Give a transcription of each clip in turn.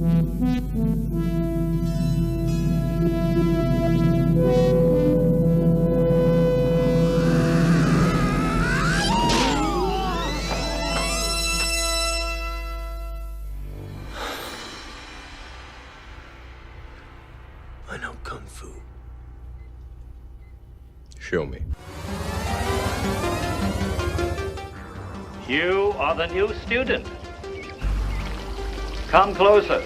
I know Kung Fu. Show me. You are the new student. Come closer.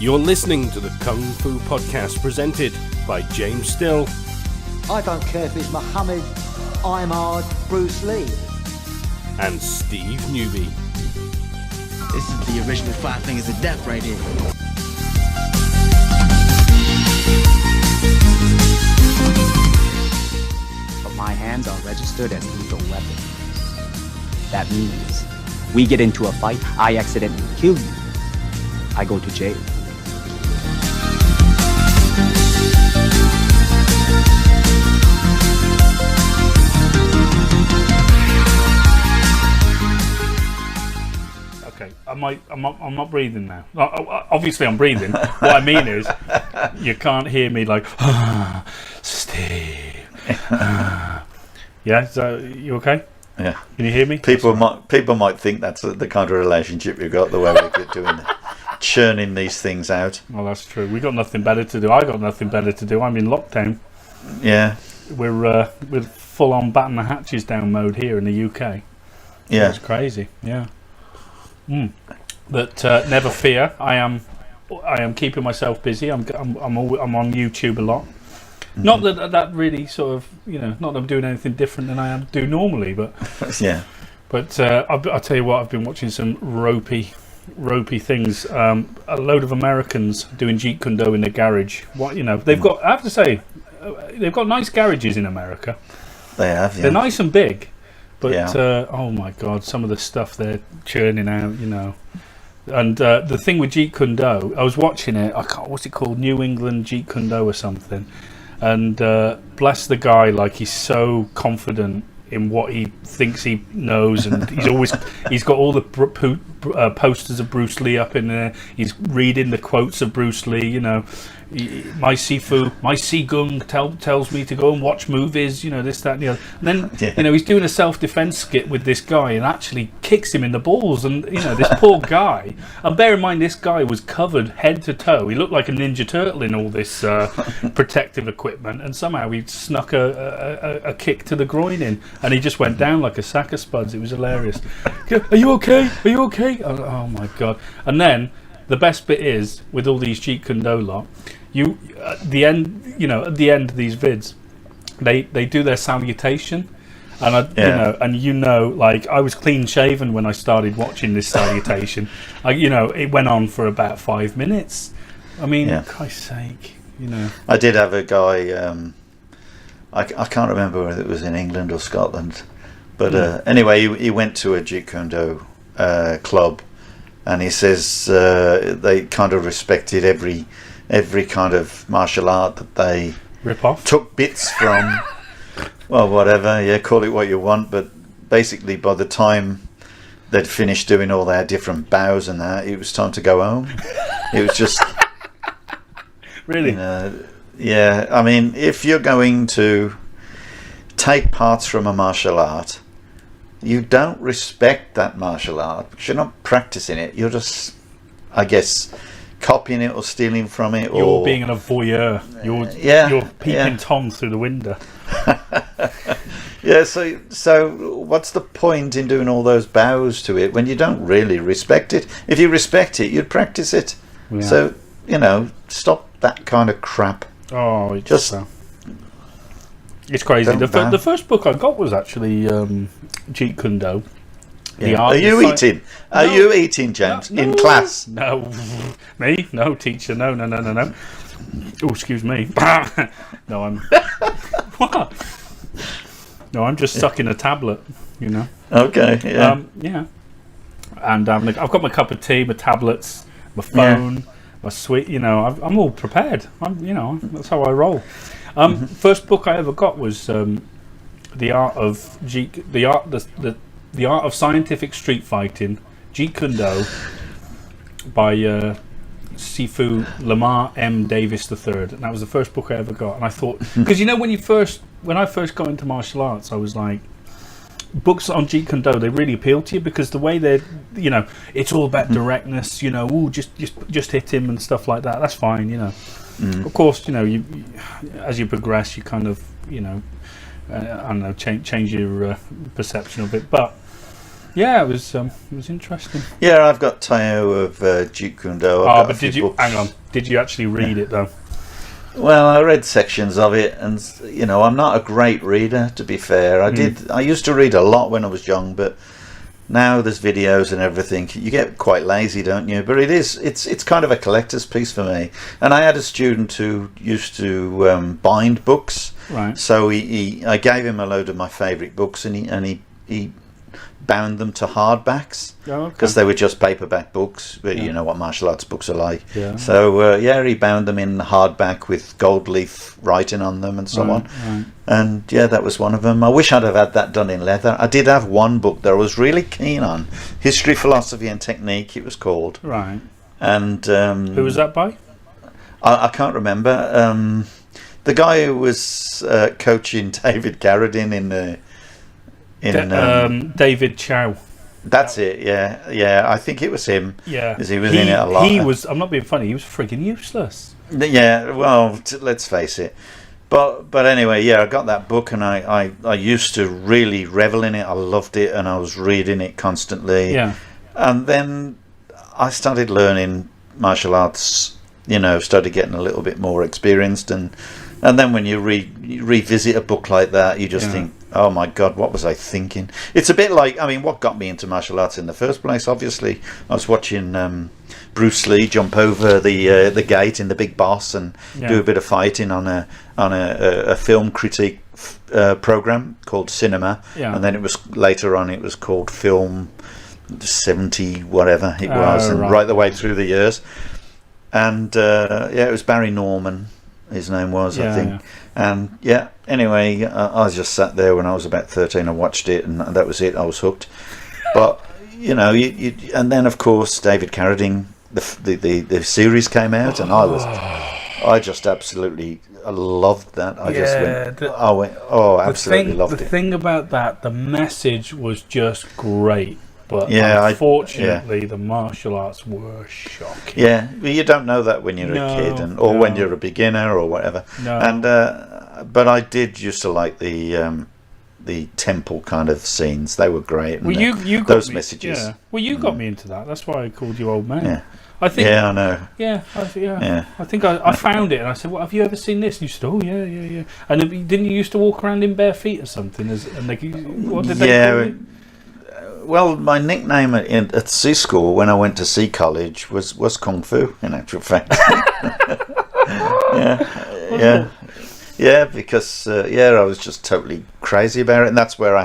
You're listening to the Kung Fu Podcast presented by James Still. I don't care if it's Muhammad, Imard, Bruce Lee. And Steve Newby. This is the original Five Fingers of Death right here. But my hands are registered as lethal weapons. That means we get into a fight, I accidentally kill you, I go to jail. Okay, I'm not breathing now. Obviously, I'm breathing. What I mean is, you can't hear me like, Steve. Yeah, so you okay? Yeah. Can you hear me? People might think that's the kind of relationship you've got, the way we're doing, churning these things out. Well, that's true. We got nothing better to do. I got nothing better to do. I'm in lockdown. Yeah. We're full on batten the hatches down mode here in the UK. Yeah. It's crazy. Yeah. But never fear. I am keeping myself busy. I'm on YouTube a lot. Mm-hmm. Not that really sort of, not that I'm doing anything different than I do normally, but yeah. But I'll tell you what, I've been watching some ropey things. A load of Americans doing Jeet Kune Do in the garage. They've got. I have to say, they've got nice garages in America. They have. Yeah. They're nice and big. But yeah. Oh my God, some of the stuff they're churning out, And the thing with Jeet Kune Do, I was watching it. What's it called? New England Jeet Kune Do or something. And bless the guy, like he's so confident in what he thinks he knows, and he's got all the posters of Bruce Lee up in there. He's reading the quotes of Bruce Lee. My Sifu, my Sigung tells me to go and watch movies, this, that, and the other. And then, he's doing a self-defense skit with this guy and actually kicks him in the balls. And, this poor guy. And bear in mind, this guy was covered head to toe. He looked like a Ninja Turtle in all this protective equipment. And somehow he snuck a kick to the groin in. And he just went down like a sack of spuds. It was hilarious. Are you okay? Are you okay? Oh my God. And then the best bit is, with all these Jeet Kune Do lot, at the end of these vids, they do their salutation, and like I was clean shaven when I started watching this salutation. It went on for about 5 minutes. I mean, Christ's sake, I did have a guy. I can't remember whether it was in England or Scotland, but anyway, he went to a Jeet Kune Do club, and he says they kind of respected every kind of martial art that they rip off, took bits from. Well, whatever, call it what you want, but basically by the time they'd finished doing all their different bows and that, it was time to go home. It was just really, yeah. I mean, if you're going to take parts from a martial art, you don't respect that martial art because you're not practicing it. You're just, I guess, copying it or stealing from it. You're being a voyeur. You're peeping Tom through the window. Yeah. So what's the point in doing all those bows to it when you don't really respect it? If you respect it, you'd practice it. Yeah. So stop that kind of crap. Oh, it's crazy. The first book I got was actually Jeet Kune Do. Are you eating? Are you eating, James, in class? No. Me? No, teacher. No. Oh, excuse me. No, I'm... What? No, I'm just sucking a tablet, Okay, yeah. Yeah. And I've got my cup of tea, my tablets, my phone, my sweet, I'm all prepared. That's how I roll. First book I ever got was the art of The Art of Scientific Street Fighting, Jeet Kune Do, by Sifu Lamar M. Davis III. And that was the first book I ever got. And I thought, because when I first got into martial arts, I was like, books on Jeet Kune Do, they really appeal to you because the way they're, it's all about directness, just hit him and stuff like that. That's fine, Of course, you as you progress, you kind of, I don't know, change your perception of it. But yeah, it was interesting. Yeah, I've got Tao of Jeet Kune Do. But hang on? Did you actually read it though? Well, I read sections of it, and I'm not a great reader, to be fair. I used to read a lot when I was young, but now there's videos and everything. You get quite lazy, don't you? But it's kind of a collector's piece for me. And I had a student who used to bind books, right? So I gave him a load of my favourite books, and he bound them to hardbacks because they were just paperback books, but you know what martial arts books are like. Yeah. So he bound them in hardback with gold leaf writing on them and so on. Right. And that was one of them. I wish I'd have had that done in leather. I did have one book that I was really keen on, History, Philosophy and Technique it was called. Right. And who was that by? I can't remember. The guy who was coaching David Carradine David Chow. That's it. Yeah. I think it was him. Yeah, because he was in it a lot. He was. I'm not being funny. He was friggin' useless. Yeah. Well, let's face it. But anyway, I got that book, and I used to really revel in it. I loved it, and I was reading it constantly. Yeah. And then I started learning martial arts. Started getting a little bit more experienced, and then when you revisit a book like that, you just think, oh my God, what was I thinking? It's a bit like, what got me into martial arts in the first place? Obviously, I was watching Bruce Lee jump over the gate in The Big Boss and do a bit of fighting on a film critique program called Cinema, and then it was later on it was called Film 70 whatever it was, and right the way through the years. And it was Barry Norman, his name was, I think. And anyway, I just sat there when I was about 13. I watched it, and that was it. I was hooked. But and then of course David Carradine, the series came out, and I just absolutely loved that. I went, absolutely loved it. The thing about that, the message was just great. But unfortunately, the martial arts were shocking. Yeah, well, you don't know that when you're a kid, or when you're a beginner, or whatever. No. And but I did used to like the temple kind of scenes. They were great. Well, you got those me, messages. Yeah. Well, you got me into that. That's why I called you old man. Yeah. I think. Yeah, I know. Yeah, I think I found it, and I said, "Well, have you ever seen this?" And you said, "Oh, yeah." And didn't you used to walk around in bare feet or something? What did they call you? Well, my nickname at C school when I went to C college was Kung Fu, in actual fact. Yeah, because I was just totally crazy about it, and that's where I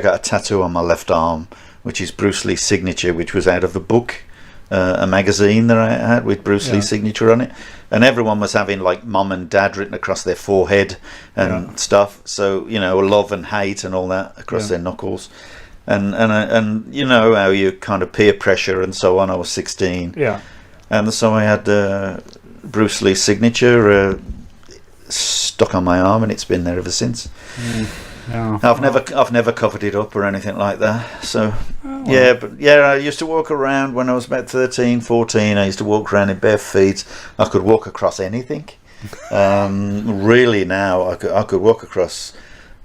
got a tattoo on my left arm, which is Bruce Lee's signature, which was out of a book, a magazine that I had with Bruce Lee's signature on it, and everyone was having like mom and dad written across their forehead and stuff. So love and hate and all that across their knuckles. And you know how you kind of peer pressure and so on. I was 16, and so I had Bruce Lee's signature stuck on my arm, and it's been there ever since. I've never covered it up or anything like that. So I used to walk around when I was about 13, 14. I used to walk around in bare feet. I could walk across anything. Really, now I could walk across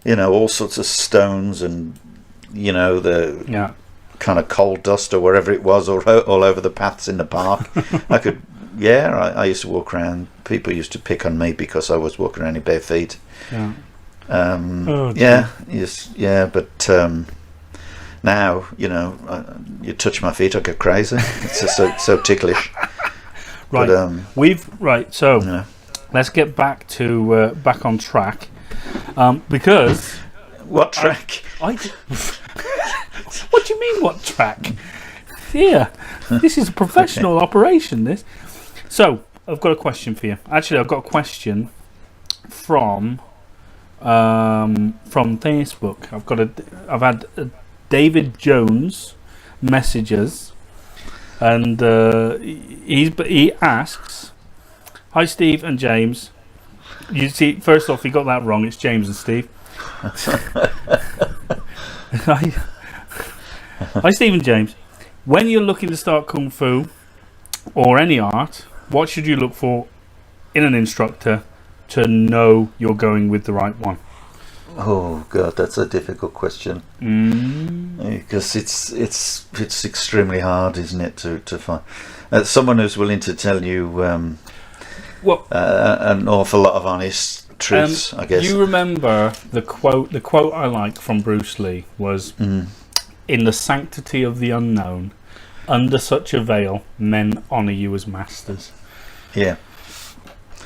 all sorts of stones and the kind of coal dust or wherever it was, or all over the paths in the park. I could, I used to walk around. People used to pick on me because I was walking around in bare feet. But now you touch my feet, I get crazy. It's just so ticklish. Right, but, So let's get back to back on track, because. What track? What do you mean, what track? Yeah, this is a professional operation, this. So, I've got a question for you. Actually, I've got a question from Facebook. I've had David Jones messages, and he asks, "Hi Steve and James." You see, first off, he got that wrong. It's James and Steve. Hi Steve and James. When you're looking to start Kung Fu or any art, what should you look for in an instructor to know you're going with the right one? Oh God, that's a difficult question. Because it's extremely hard, isn't it, to find someone who's willing to tell you an awful lot of honest truths. I guess. You remember the quote? The quote I like from Bruce Lee was, "In the sanctity of the unknown, under such a veil, men honour you as masters." Yeah.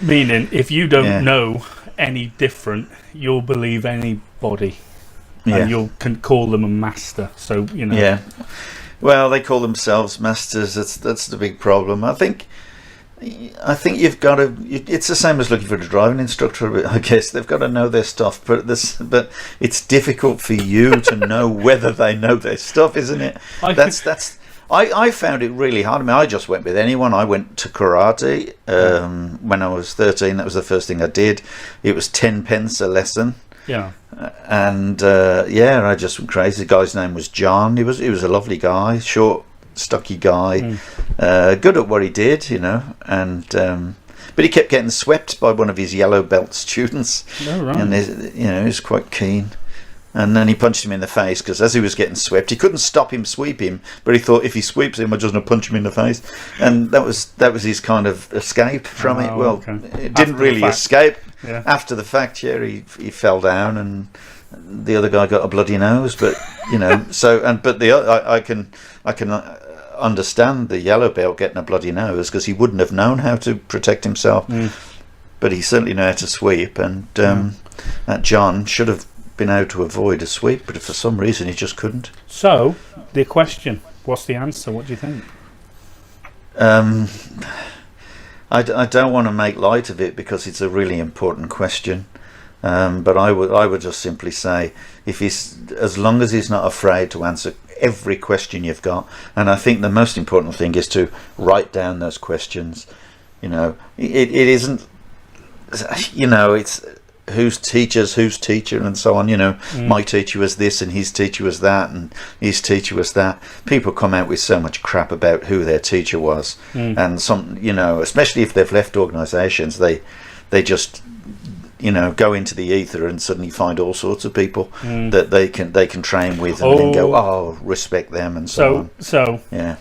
Meaning, if you don't know any different, you'll believe anybody, and you can call them a master. So you know. Yeah. Well, they call themselves masters. That's the big problem. I think you've got to. It's the same as looking for a driving instructor. I guess they've got to know their stuff, but it's difficult for you to know whether they know their stuff, isn't it? I found it really hard. I mean, I just went with anyone. I went to karate when I was 13. That was the first thing I did. It was 10 pence a lesson. Yeah. And I just went crazy. The guy's name was John. He was a lovely guy, short, stocky guy, good at what he did, you know. And but he kept getting swept by one of his yellow belt students. Oh, right. And he was quite keen. And then he punched him in the face because as he was getting swept, he couldn't stop him sweep him, but he thought if he sweeps him, I'm just going to punch him in the face. And that was his kind of escape from it. Well, it didn't really escape. Yeah. After the fact, he fell down and the other guy got a bloody nose. But you know, I can understand the yellow belt getting a bloody nose because he wouldn't have known how to protect himself. But he certainly knew how to sweep, and that John should have been able to avoid a sweep, but for some reason he just couldn't. So the question, what's the answer? What do you think? I don't want to make light of it because it's a really important question, but I would just simply say, as long as he's not afraid to answer every question you've got, and I think the most important thing is to write down those questions. You know, it isn't, you know, it's whose teacher and so on, you know. My teacher was this and his teacher was that and his teacher was that. People come out with so much crap about who their teacher was, and some, you know, especially if they've left organisations, they just, you know, go into the ether and suddenly find all sorts of people that they can train with and then go, respect them and so on. So yeah,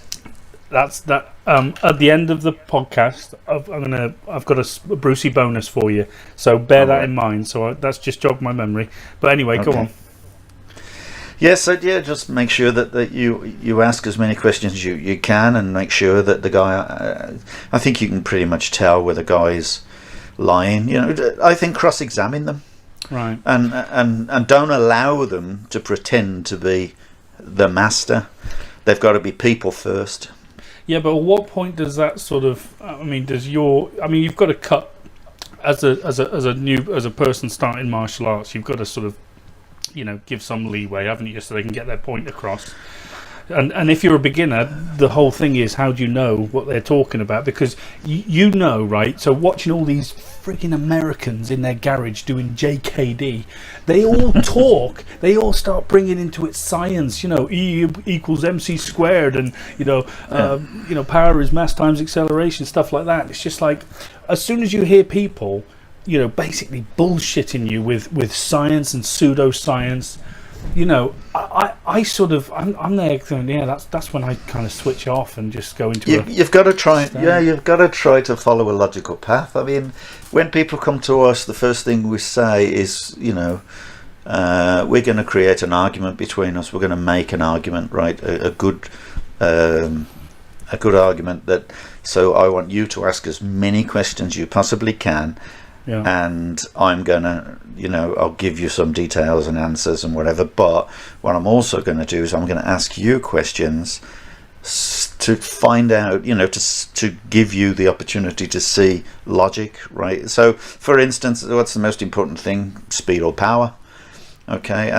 that's that. At the end of the podcast, I've got a Brucey bonus for you, so bear that in mind. So that's just jogged my memory. But anyway, go on. Yes, just make sure that you ask as many questions as you can, and make sure that the guy. I think you can pretty much tell where the guy's lying. You know, I think cross-examine them, right, and don't allow them to pretend to be the master. They've got to be people first. Yeah, but at what point does that sort of? You've got to cut as a person starting martial arts. You've got to sort of, you know, give some leeway, haven't you, so they can get their point across. And if you're a beginner, the whole thing is, how do you know what they're talking about? Because you know, right? So watching all these freaking Americans in their garage doing JKD, they all talk. They all start bringing into it science. You know, E equals MC squared, and you know, power is mass times acceleration, stuff like that. It's just like, as soon as you hear people, you know, basically bullshitting you with science and pseudoscience, you know, I'm there going, that's when I kind of switch off and just go into you've got to try to follow a logical path. I mean, when people come to us, the first thing we say is, you know, we're going to create an argument between us. We're going to make an argument, right? A good argument. So I want you to ask as many questions you possibly can. Yeah. And I'm gonna, you know, I'll give you some details and answers and whatever, but what I'm also going to do is I'm going to ask you questions to find out, you know, to give you the opportunity to see logic, right? So for instance, what's the most important thing? Speed or power? Okay,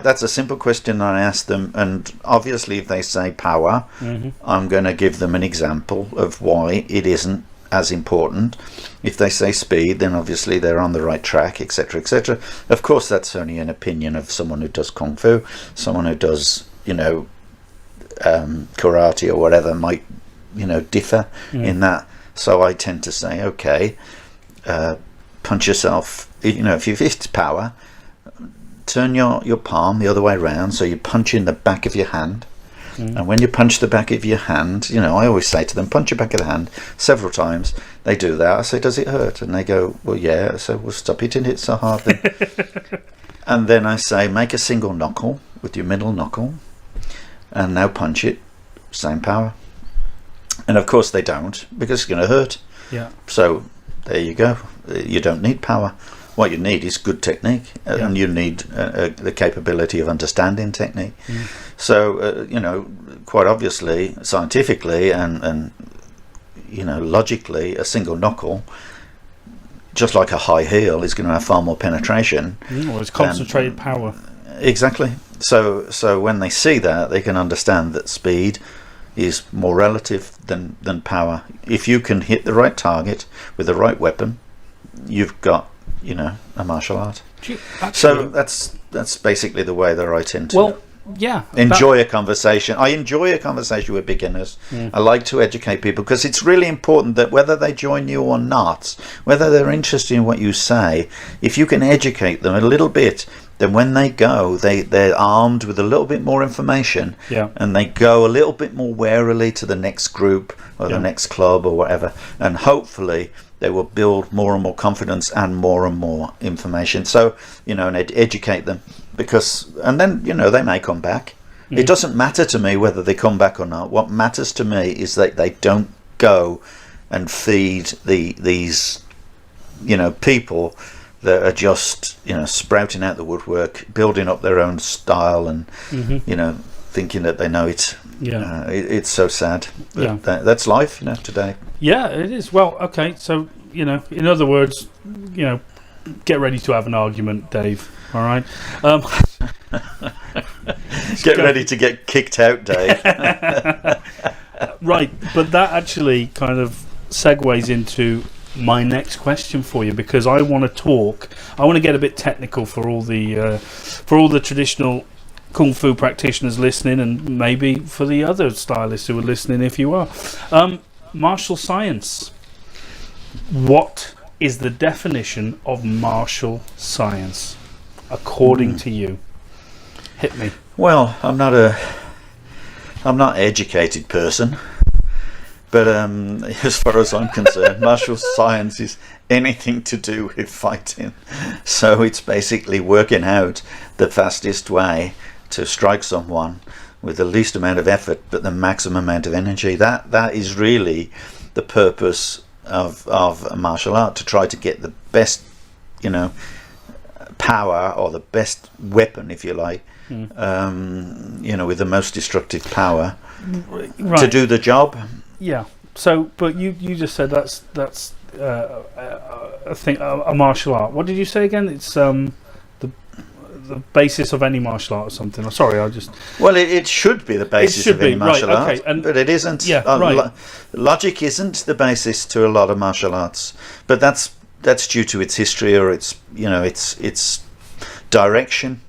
that's a simple question I ask them, and obviously if they say power, I'm going to give them an example of why it isn't as important. If they say speed, then obviously they're on the right track, etc., etc. Of course, that's only an opinion of someone who does kung fu. Someone who does, karate or whatever might, differ in that. So I tend to say, okay, punch yourself. If it's power, turn your palm the other way around, so you punch in the back of your hand. And when you punch the back of your hand, I always say to them, punch your back of the hand several times. They do that. I say, does it hurt? And they go, well, yeah. I say, well, stop hitting it so hard then. And then I say, make a single knuckle with your middle knuckle, and now punch it, same power. And of course they don't, because it's going to hurt. Yeah. So there you go. You don't need power. What you need is good technique, and you need the capability of understanding technique. So, quite obviously, scientifically and logically, a single knuckle, just like a high heel, is going to have far more penetration. Well, it's concentrated power. Exactly. So when they see that, they can understand that speed is more relative than power. If you can hit the right target with the right weapon, you've got a martial art. So that's basically the way that I tend to enjoy a conversation. I enjoy a conversation with beginners. I like to educate people, because it's really important that whether they join you or not, whether they're interested in what you say, if you can educate them a little bit, then when they go, they're armed with a little bit more information, and they go a little bit more warily to the next group or the next club or whatever, and hopefully they will build more and more confidence and more information. So, and educate them, and then, they may come back. It doesn't matter to me whether they come back or not. What matters to me is that they don't go and feed these, people that are just, sprouting out the woodwork, building up their own style and, thinking that they know it. It's so sad. That's life, today. Yeah, it is. Well, okay, so, in other words, get ready to have an argument, Dave. All right? Get ready to get kicked out, Dave. Right, but that actually kind of segues into my next question for you, because I want to get a bit technical for all the traditional Kung Fu practitioners listening, and maybe for the other stylists who are listening, if you are. Martial science. What is the definition of martial science, according to you? Hit me. Well, I'm not an educated person, but as far as I'm concerned, martial science is anything to do with fighting. So it's basically working out the fastest way to strike someone with the least amount of effort but the maximum amount of energy. That is really the purpose of a martial art, to try to get the best power, or the best weapon, if you like, with the most destructive power, to do the job. So but you just said that's a martial art. What did you say again? It's the basis of any martial art or something. I'm sorry, it should be the basis of any martial art, but it isn't. Logic isn't the basis to a lot of martial arts, but that's due to its history, or its its direction,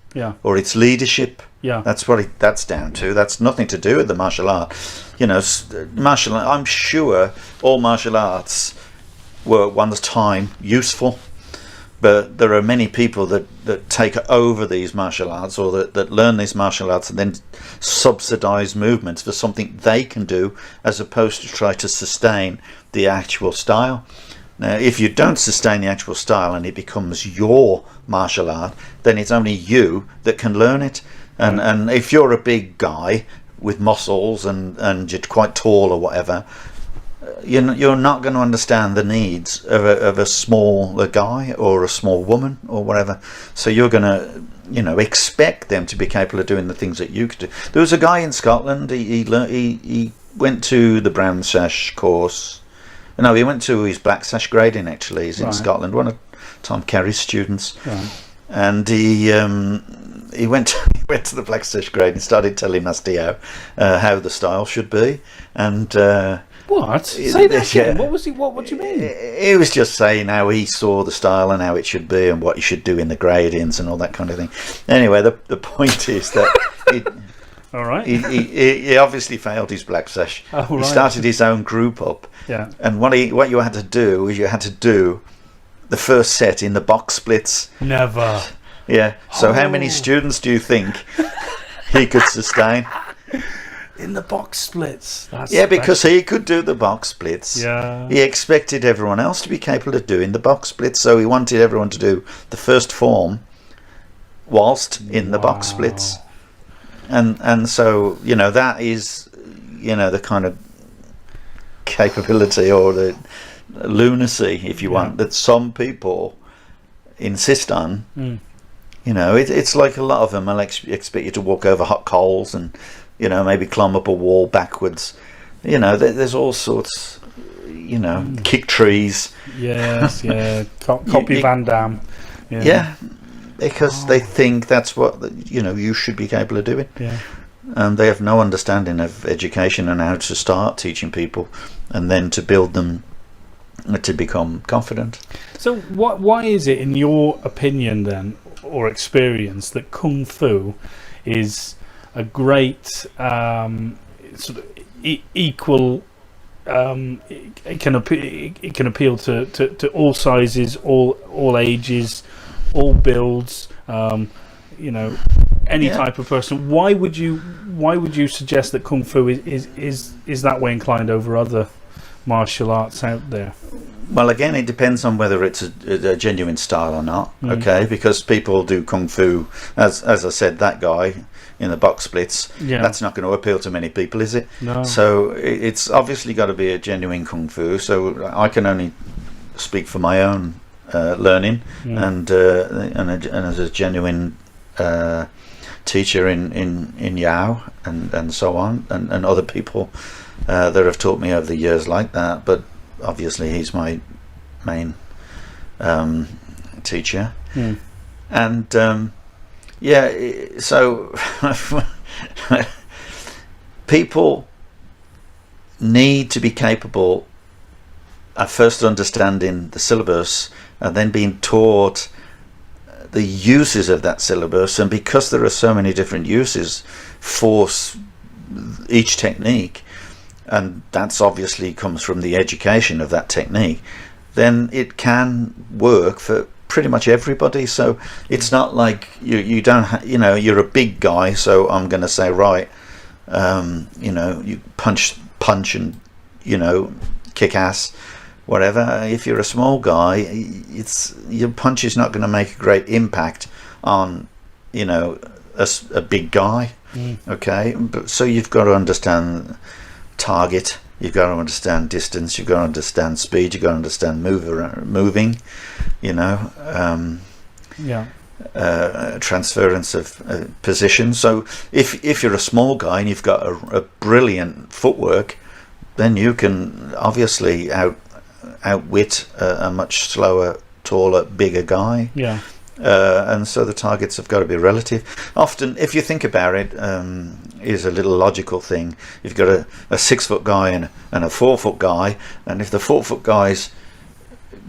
or its leadership. That's what that's down to. That's nothing to do with the martial art. I'm sure all martial arts were at one time useful, but there are many people that take over these martial arts, or that learn these martial arts and then subsidize movements for something they can do, as opposed to try to sustain the actual style. Now, if you don't sustain the actual style and it becomes your martial art, then it's only you that can learn it. And if you're a big guy with muscles and you're quite tall or whatever, you're not going to understand the needs of a smaller guy or a small woman or whatever. So you're going to expect them to be capable of doing the things that you could do. There was a guy in Scotland. He went to the brown sash course. No, he went to his black sash grading. Actually, he's in Scotland. One of Tom Kerry's students. and he went to the Blackstitch grade and started telling us how the style should be, and what? Say that again. yeah. What was he? What do you mean? He was just saying how he saw the style and how it should be and what you should do in the gradients and all that kind of thing. Anyway, the point is that All right. he obviously failed his black sesh. Oh, He right. started his own group up, Yeah. and what you had to do is you had to do the first set in the box splits. Never. Yeah. So how many Oh. students do you think he could sustain? In the box splits. That's Yeah, because he could do the box splits. Yeah. He expected everyone else to be capable of doing the box splits, so he wanted everyone to do the first form whilst in the box splits. And so, that is, the kind of capability or the lunacy, if you want, that some people insist on. It's like a lot of them will expect you to walk over hot coals and maybe climb up a wall backwards. There's all sorts, kick trees. Yes, yeah. Copy Van Damme. Yeah, because they think that's what you should be capable of doing. Yeah. They have no understanding of education and how to start teaching people, and then to build them to become confident. So, why is it, in your opinion, then, or experience, that Kung Fu is a great sort of equal? It can appeal to all sizes, all ages, all builds. Any type of person. Why would you suggest that Kung Fu is that way inclined over other martial arts out there? Well, again, it depends on whether it's a genuine style or not. Okay, because people do Kung Fu, as I said, that guy in the box splits. Yeah. That's not going to appeal to many people, is it? No. So it's obviously got to be a genuine Kung Fu. So I can only speak for my own learning, and as a genuine teacher in Yao and so on, and other people that have taught me over the years like that. But obviously he's my main teacher, and so people need to be capable at first understanding the syllabus and then being taught the uses of that syllabus, and because there are so many different uses for each technique, and that's obviously comes from the education of that technique, then it can work for pretty much everybody. So it's not like you don't you're a big guy, so I'm going to say, right, you punch and kick ass, whatever. If you're a small guy, your punch is not going to make a great impact on a big guy. Okay, but so you've got to understand target, you've got to understand distance, you've got to understand speed, you've got to understand moving, transference of position. So if you're a small guy and you've got a brilliant footwork, then you can obviously outwit a much slower, taller, bigger guy. Yeah. And so the targets have got to be relative. Often, if you think about it, is a little logical thing. You've got a 6 foot guy and a 4 foot guy, and if the 4 foot guy's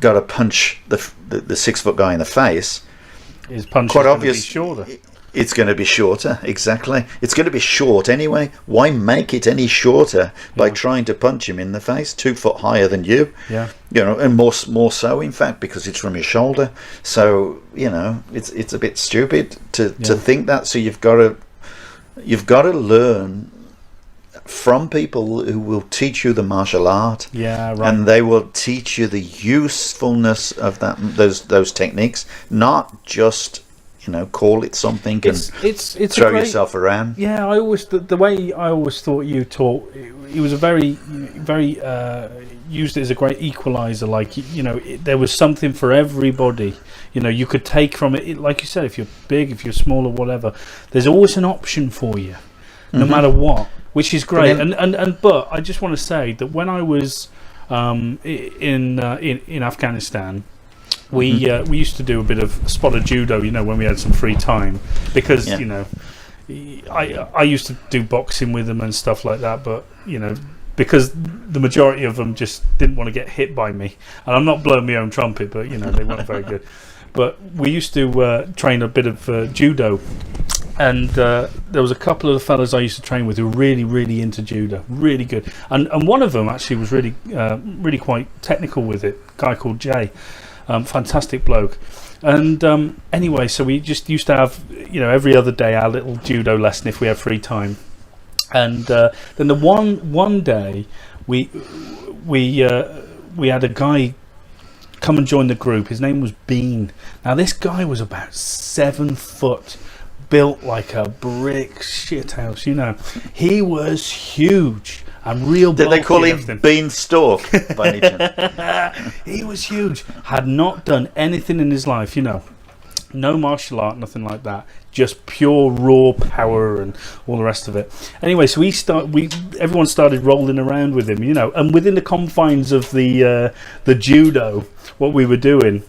got to punch the 6 foot guy in the face, his punch quite is going to be obvious, shorter. it's going to be shorter. Exactly, it's going to be short anyway. Why make it any shorter by trying to punch him in the face? 2 foot higher than you. Yeah. And more so, in fact, because it's from your shoulder. So it's a bit stupid to think that. So you've got to learn from people who will teach you the martial art. Yeah, right. And they will teach you the usefulness of those techniques, not just call it something and It's throw a great, yourself around. Yeah, I always the way I always thought you taught. It was a very used it as a great equalizer. Like there was something for everybody. You could take from it. Like you said, if you're big, if you're small, or whatever, there's always an option for you, no matter what, which is great. But I just want to say that when I was in Afghanistan, we used to do a bit of spotted judo, when we had some free time, because I used to do boxing with them and stuff like that, but because the majority of them just didn't want to get hit by me, and I'm not blowing my own trumpet, but they weren't very good. But we used to train a bit of judo, and there was a couple of the fellas I used to train with who were really, really into judo, really good, and one of them actually was really really quite technical with it. A guy called Jay, fantastic bloke. And anyway, so we just used to have every other day our little judo lesson if we had free time. And then the one day we had a guy come and join the group. His name was Bean. Now this guy was about 7 foot, built like a brick shithouse. He was huge and real. Did they call him Beanstalk by any chance? He was huge. Had not done anything in his life. No martial art, nothing like that. Just pure raw power and all the rest of it. Anyway, so everyone started rolling around with him, and within the confines of the judo, what we were doing,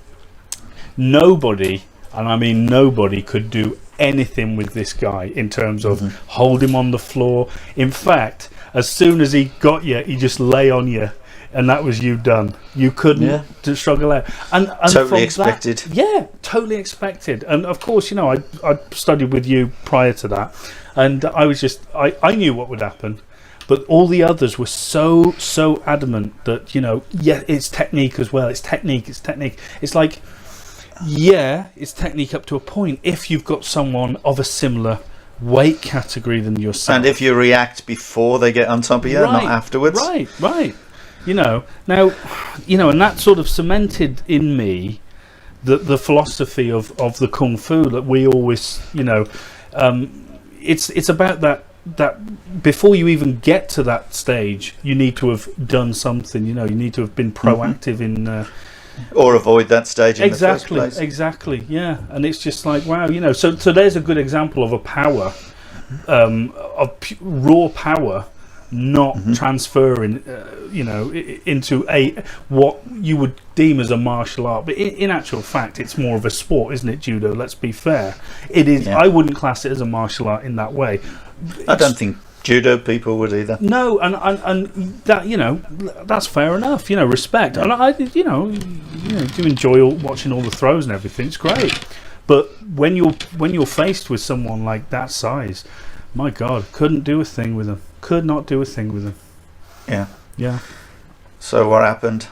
nobody, and I mean nobody, could do anything with this guy in terms of hold him on the floor. In fact, as soon as he got you, he just lay on you. And that was you done. You couldn't struggle out. And totally expected. Totally expected. And of course, I studied with you prior to that, and I was just I knew what would happen, but all the others were so adamant that it's technique as well. It's technique. It's like it's technique up to a point if you've got someone of a similar weight category than yourself, and if you react before they get on top of you, not afterwards. Right. Now, and that sort of cemented in me the philosophy of the kung fu that we always, it's about that before you even get to that stage, you need to have done something. You need to have been proactive in. Or avoid that stage in the first place. Exactly, yeah. And it's just like, wow, so there's a good example of a power, raw power, not transferring, into what you would deem as a martial art. But in actual fact, it's more of a sport, isn't it, judo? Let's be fair. It is. Yeah. I wouldn't class it as a martial art in that way. I don't think judo people would either. No, and that that's fair enough. Respect, and I do enjoy watching all the throws and everything. It's great, but when you're faced with someone like that size, my God, couldn't do a thing with them. Could not do a thing with them. Yeah. So what happened?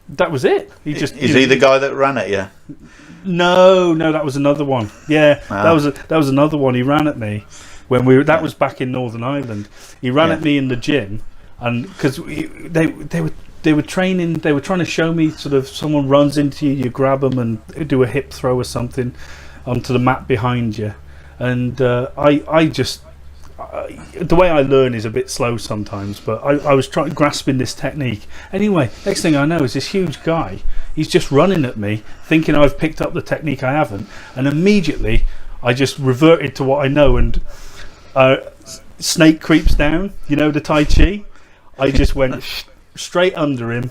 That was it. Is he the guy that ran at you? No, that was another one. Yeah, that was another one. He ran at me when that was back in Northern Ireland. He ran at me in the gym, and because they were training, they were trying to show me sort of someone runs into you, you grab them and do a hip throw or something onto the mat behind you, and I just. The way I learn is a bit slow sometimes, but I was grasping this technique. Anyway, next thing I know is this huge guy. He's just running at me, thinking I've picked up the technique I haven't, and immediately I just reverted to what I know. And snake creeps down, the Tai Chi. I just went straight under him,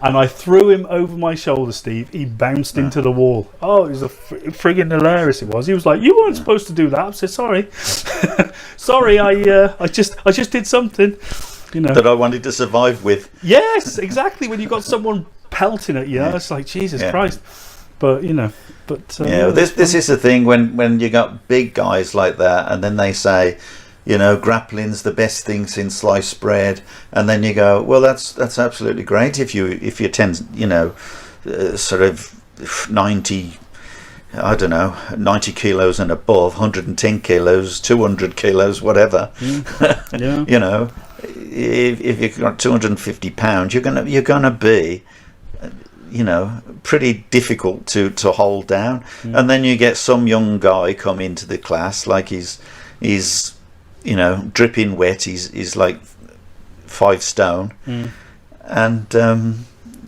and I threw him over my shoulder, Steve. He bounced into the wall. Oh, it was friggin' hilarious. It was. He was like, "You weren't supposed to do that." I said, "Sorry, sorry. I just did something." That I wanted to survive with. Yes, exactly. When you got someone pelting at you, it's like Jesus Christ. But this is the thing when you got big guys like that, and then they say, grappling's the best thing since sliced bread, and then you go, well, that's absolutely great if you tend, sort of 90 kilos and above, 110 kilos, 200 kilos, whatever. Yeah. If you've got 250 pounds, you're gonna be, pretty difficult to hold down. And then you get some young guy come into the class like he's dripping wet. He's like 5 stone, and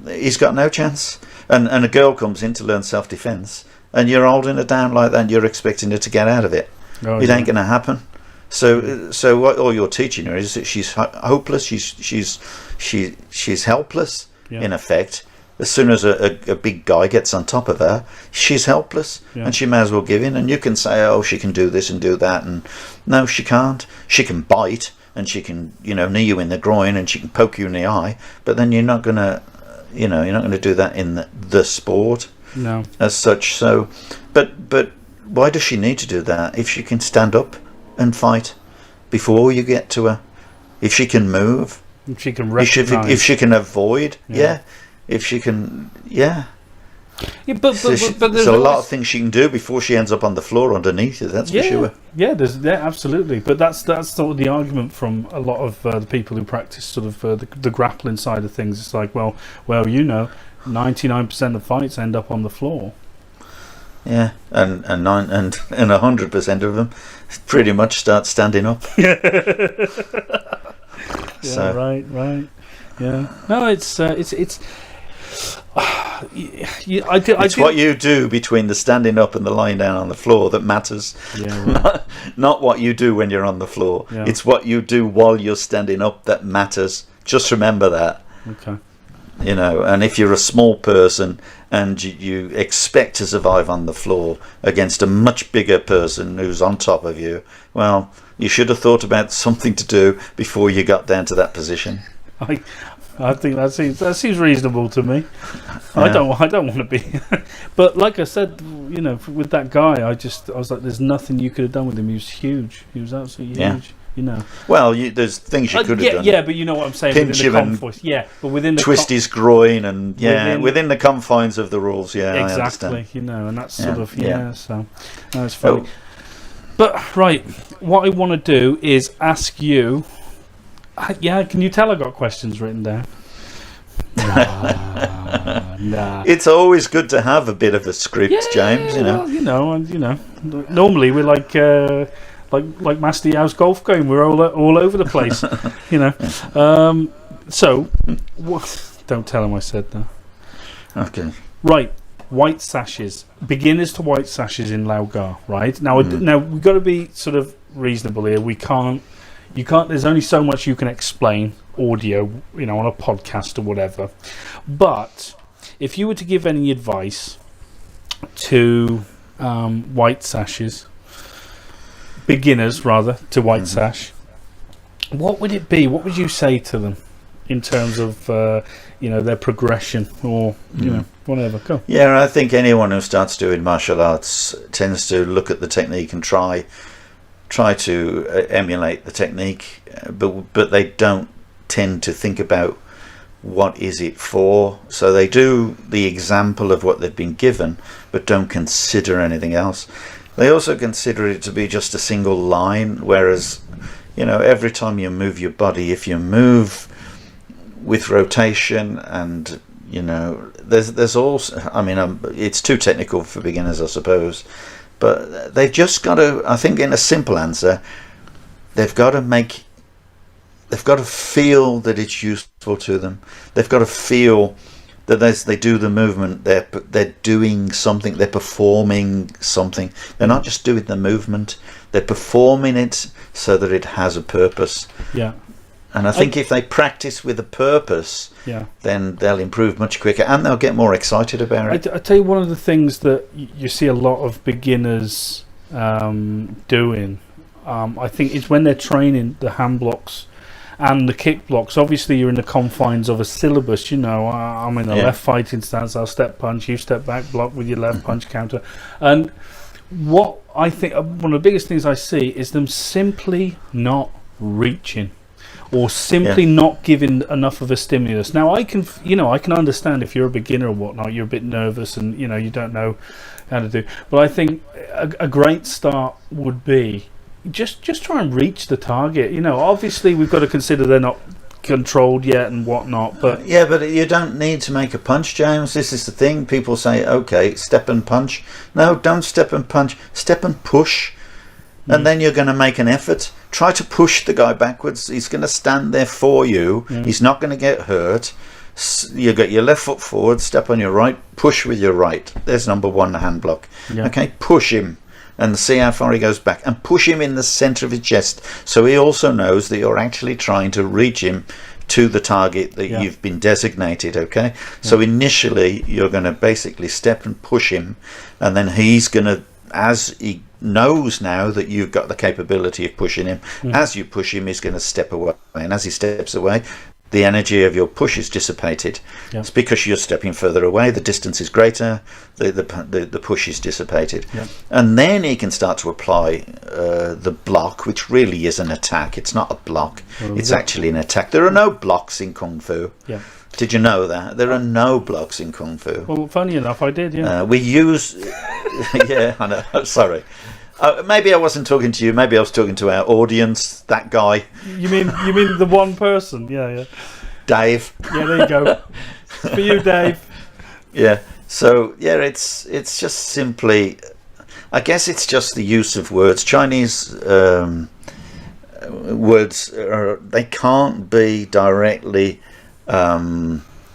he's got no chance. And a girl comes in to learn self-defense, and you're holding her down like that, and you're expecting her to get out of it. It ain't going to happen. So what all you're teaching her is that she's hopeless. She's helpless in effect, As soon as a big guy gets on top of her, she's helpless, and she may as well give in. And you can say, oh, she can do this and do that, and no, she can't. She can bite, and she can, knee you in the groin, and she can poke you in the eye. But then you're not gonna, you're not gonna do that in the sport, no, as such. So, but why does she need to do that if she can stand up and fight before you get to her? If she can move, if she can recognize, if she can avoid, if she can, but there's a lot of things she can do before she ends up on the floor underneath you. That's for sure. Yeah, absolutely. But that's sort of the argument from a lot of the people who practice sort of the grappling side of things. It's like, well, 99% of fights end up on the floor. Yeah, and 100% of them pretty much start standing up. So. Right. Yeah. No, it's what you do between the standing up and the lying down on the floor that matters. Yeah, right. Not what you do when you're on the floor. Yeah. It's what you do while you're standing up that matters. Just remember that. Okay. And if you're a small person and you expect to survive on the floor against a much bigger person who's on top of you, well, you should have thought about something to do before you got down to that position. I think that seems reasonable to me. Yeah. I don't want to be, but like I said, with that guy, I was like, there's nothing you could have done with him. He was huge. He was absolutely huge. Well, there's things you could have done. Yeah, but you know what I'm saying. Pinch him and but within the twist his groin and within the confines of the rules. Yeah, exactly. I understand. And that's sort of So it's funny. Oh. But right, what I want to do is ask you. Can you tell I got questions written down? Nah. It's always good to have a bit of a script, James. Well, normally we're like Master Yao's golf game. We're all over the place, So, don't tell him I said that. Okay. Right, white sashes. Beginners to white sashes in Laogar. Right now, now we've got to be sort of reasonable here. You can't. There's only so much you can explain audio, on a podcast or whatever. But if you were to give any advice to white sashes, beginners rather, to white sash, what would it be? What would you say to them in terms of their progression or whatever? Go. Yeah, I think anyone who starts doing martial arts tends to look at the technique and try to emulate the technique, but they don't tend to think about what is it for. So they do the example of what they've been given, but don't consider anything else. They also consider it to be just a single line, whereas every time you move your body, if you move with rotation and there's also, it's too technical for beginners, I suppose. But they've just got to, I think in a simple answer, they've got to feel that it's useful to them. They've got to feel that as they do the movement, they're doing something, they're performing something. They're not just doing the movement, they're performing it so that it has a purpose. Yeah. And I think if they practice with a purpose, then they'll improve much quicker and they'll get more excited about it. I tell you, one of the things that you see a lot of beginners doing, I think, is when they're training the hand blocks and the kick blocks. Obviously, you're in the confines of a syllabus. I'm in a left fighting stance, I'll step punch, you step back, block with your left punch counter. And what I think, one of the biggest things I see is them simply not reaching. Or simply not giving enough of a stimulus. Now I can understand if you're a beginner or whatnot, you're a bit nervous and you don't know how to do. But I think a great start would be just try and reach the target. Obviously we've got to consider they're not controlled yet and whatnot. But but you don't need to make a punch, James. This is the thing. People say, okay, step and punch. No, don't step and punch. Step and push. And then you're going to make an effort. Try to push the guy backwards. He's going to stand there for you. He's not going to get hurt. You get your left foot forward, step on your right, push with your right. There's number one hand block. Okay, push him and see how far he goes back. And push him in the centre of his chest so he also knows that you're actually trying to reach him to the target that you've been designated, okay? So initially, you're going to basically step and push him, and then he's going to, as he knows now that you've got the capability of pushing him, as you push him, he's going to step away. And as he steps away, the energy of your push is dissipated. It's because you're stepping further away, the distance is greater, the push is dissipated. And then he can start to apply the block, which really is an attack. It's not a block, it's actually an attack. There are no blocks in Kung Fu. Did you know that? There are no blocks in Kung Fu. Well, funny enough, I did, we use... yeah, I know, sorry. Maybe I wasn't talking to you. Maybe I was talking to our audience. That guy. You mean the one person? Yeah. Dave. Yeah, there you go. For you, Dave. Yeah. So it's just simply, I guess it's just the use of words. Chinese words they can't be directly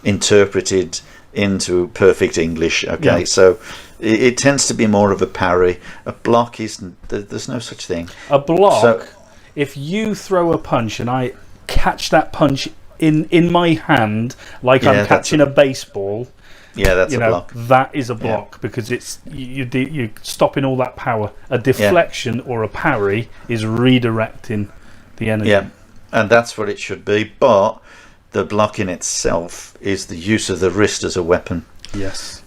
interpreted into perfect English. Okay, so. It tends to be more of a parry. A block isn't. There's no such thing. A block. If you throw a punch and I catch that punch in my hand, like I'm catching a baseball. Yeah, that's a block. That is a block because it's you're stopping all that power. A deflection or a parry is redirecting the energy. Yeah, and that's what it should be. But the block in itself is the use of the wrist as a weapon. Yes.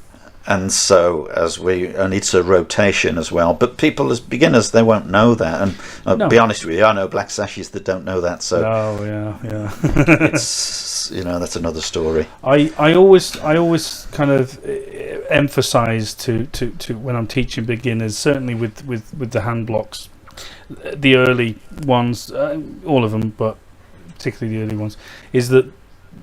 And so, and it's a rotation as well. But people, as beginners, they won't know that. And I'll be honest with you, I know black sashes that don't know that. So, it's that's another story. I always kind of emphasise to when I'm teaching beginners, certainly with the hand blocks, the early ones, all of them, but particularly the early ones, is that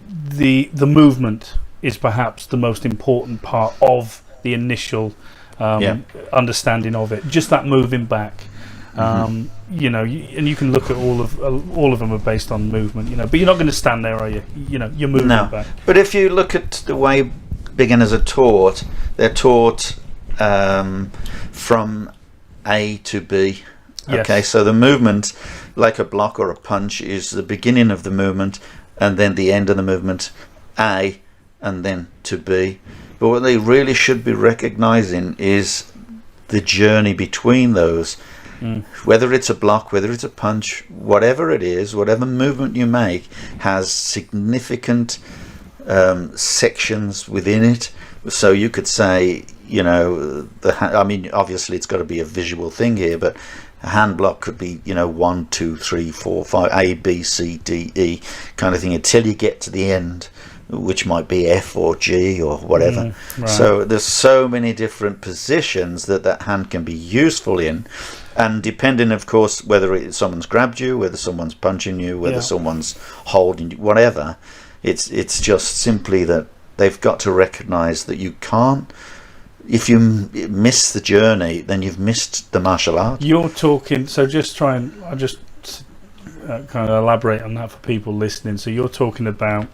the movement is perhaps the most important part of the initial understanding of it. Just that moving back, and you can look at all of them are based on movement, but you're not going to stand there, are you? You're moving back. But if you look at the way beginners are taught, they're taught from A to B. Okay, so the movement, like a block or a punch, is the beginning of the movement and then the end of the movement, A, and then to B. But what they really should be recognizing is the journey between those. Whether it's a block, whether it's a punch, whatever it is, whatever movement you make has significant sections within it. So you could say, obviously it's got to be a visual thing here, but a hand block could be 1, 2, 3, 4, 5, A, B, C, D, E kind of thing until you get to the end, which might be F or G or whatever. Right. So there's so many different positions that hand can be useful in, and depending, of course, whether someone's grabbed you, whether someone's punching you, whether someone's holding you, whatever, it's just simply that they've got to recognize that you can't. If you miss the journey, then you've missed the martial art. You're talking, so I'll just kind of elaborate on that for people listening. So you're talking about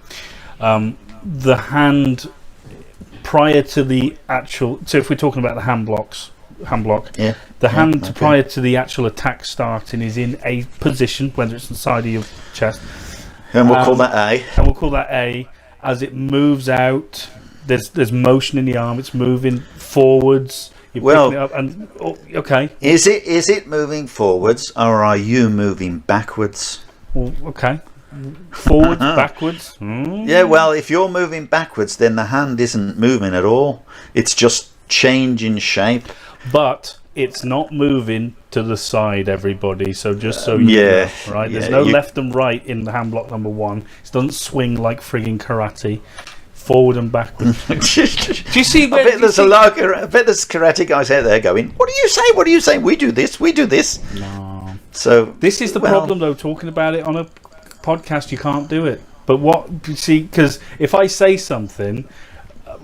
the hand prior to the actual. So if we're talking about the hand block, the hand prior to the actual attack starting is in a position, whether it's inside of your chest, and we'll call that A. And we'll call that A. As it moves out, there's motion in the arm. It's moving forwards. You're picking it up and okay. Is it moving forwards, or are you moving backwards? Well, okay. Forwards, backwards. Yeah, well, if you're moving backwards, then the hand isn't moving at all. It's just changing shape. But it's not moving to the side, everybody. So just so you know, right? There's no left and right in the hand block number 1. It doesn't swing like frigging karate. Forward and backward. Do you see? I bet there's karate guys out there going, "What do you say? What do you say? We do this. We do this." No. So this is the problem, though. Talking about it on a podcast, you can't do it. But what you see, because if I say something,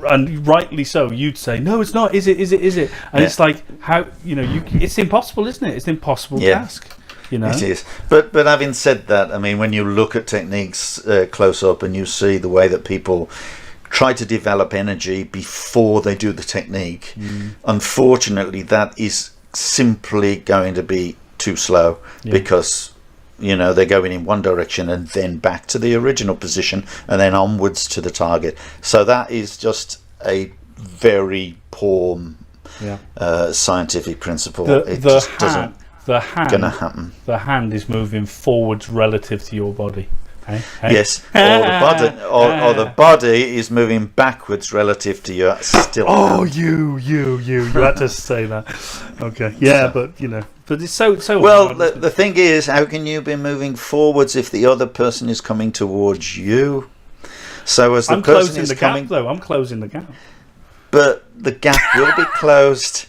and rightly so, you'd say, "No, it's not. Is it? Is it? Is it?" And it's like, how it's impossible, isn't it? It's an impossible task. It is. But having said that, I mean, when you look at techniques close up and you see the way that people try to develop energy before they do the technique, unfortunately that is simply going to be too slow, because they're going in one direction and then back to the original position and then onwards to the target. So that is just a very poor scientific principle. It just doesn't gonna happen. The hand is moving forwards relative to your body. Hey? Yes, or the body is moving backwards relative to your still. Oh, hand. you had to say that. Okay, yeah, but but it's so. Well, hard, the thing is, how can you be moving forwards if the other person is coming towards you? So as the I'm person closing is the coming, gap, though. I'm closing the gap. but the gap will be closed.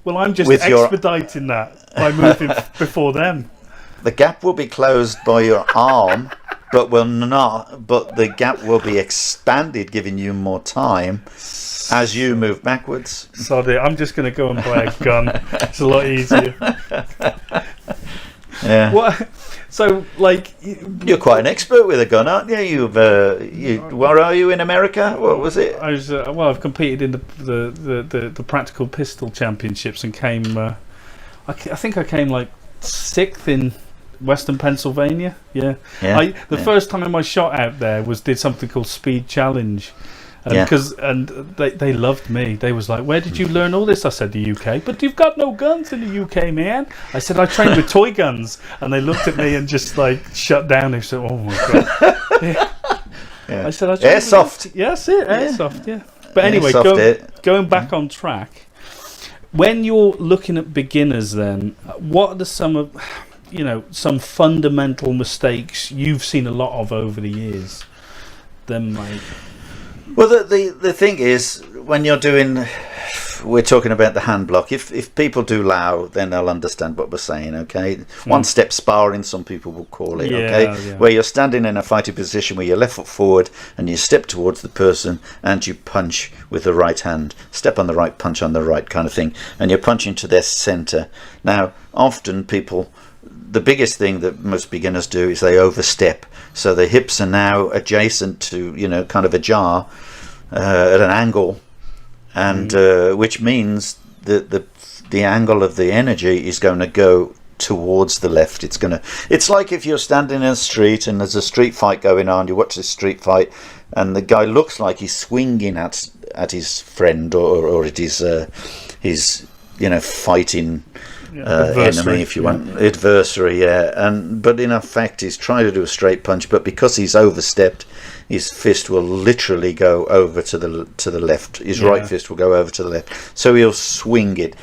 Well, I'm just with expediting that by moving before them. The gap will be closed by your arm, but will not. But the gap will be expanded, giving you more time as you move backwards. Sorry, I'm just going to go and buy a gun. It's a lot easier. Yeah. What? So, like, you're quite an expert with a gun, aren't you? Where are you in America? What was it? I was I've competed in the practical pistol championships and came. I think I came like 6th in Western Pennsylvania. Yeah. The first time I shot out there did something called Speed Challenge. And they loved me. They was like, "Where did you learn all this?" I said, "The UK." "But you've got no guns in the UK, man." I said, "I trained with toy guns," and they looked at me and just like shut down. They said, "Oh my god." I said, "I trained airsoft." Yes, airsoft. Yeah. But anyway, going back on track. When you're looking at beginners, then what are some fundamental mistakes you've seen a lot of over the years? Them make. Well, the thing is, when you're doing, we're talking about the hand block. If people do Lao, then they'll understand what we're saying. Okay, one step sparring, some people will call it. Where you're standing in a fighting position where your left foot forward and you step towards the person and you punch with the right hand, step on the right, punch on the right, kind of thing, and you're punching to their center. Now, often people. The biggest thing that most beginners do is they overstep. So the hips are now adjacent to, kind of ajar at an angle, and which means that the angle of the energy is going to go towards the left. It's like if you're standing in a street and there's a street fight going on. You watch this street fight, and the guy looks like he's swinging at his friend or at his fighting. Enemy, if you want, adversary, but in effect he's trying to do a straight punch, but because he's overstepped, his fist will literally go over to the left. His right fist will go over to the left, so he'll swing it,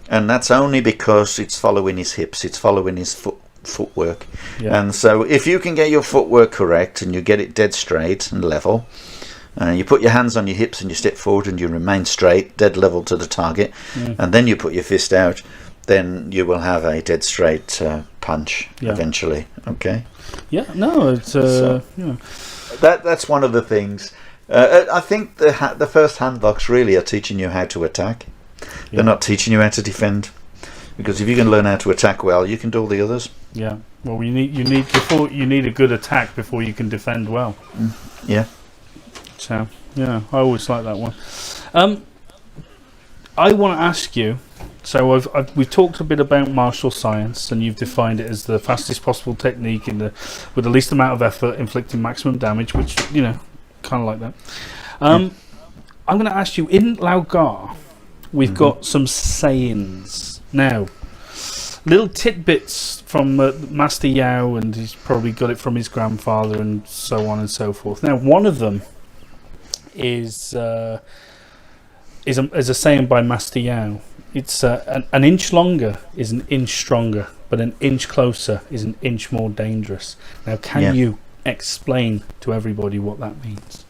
and that's only because it's following his hips, it's following his footwork. And so if you can get your footwork correct and you get it dead straight and level, you put your hands on your hips and you step forward and you remain straight, dead level to the target, and then you put your fist out, then you will have a dead straight punch eventually. Okay. Yeah. No, it's that's one of the things. I think the first hand blocks really are teaching you how to attack. They're not teaching you how to defend, because if you can learn how to attack well, you can do all the others. Yeah. Well, you need a good attack before you can defend well. Yeah. So I always like that one. I want to ask you. So we've talked a bit about martial science, and you've defined it as the fastest possible technique with the least amount of effort, inflicting maximum damage, which kind of like that. I'm going to ask you, in Laogar, we've got some sayings now, little tidbits from Master Yao, and he's probably got it from his grandfather, and so on and so forth. Now, one of them is a saying by Master Yao. It's an inch longer is an inch stronger, but an inch closer is an inch more dangerous. Now, can you explain to everybody what that means?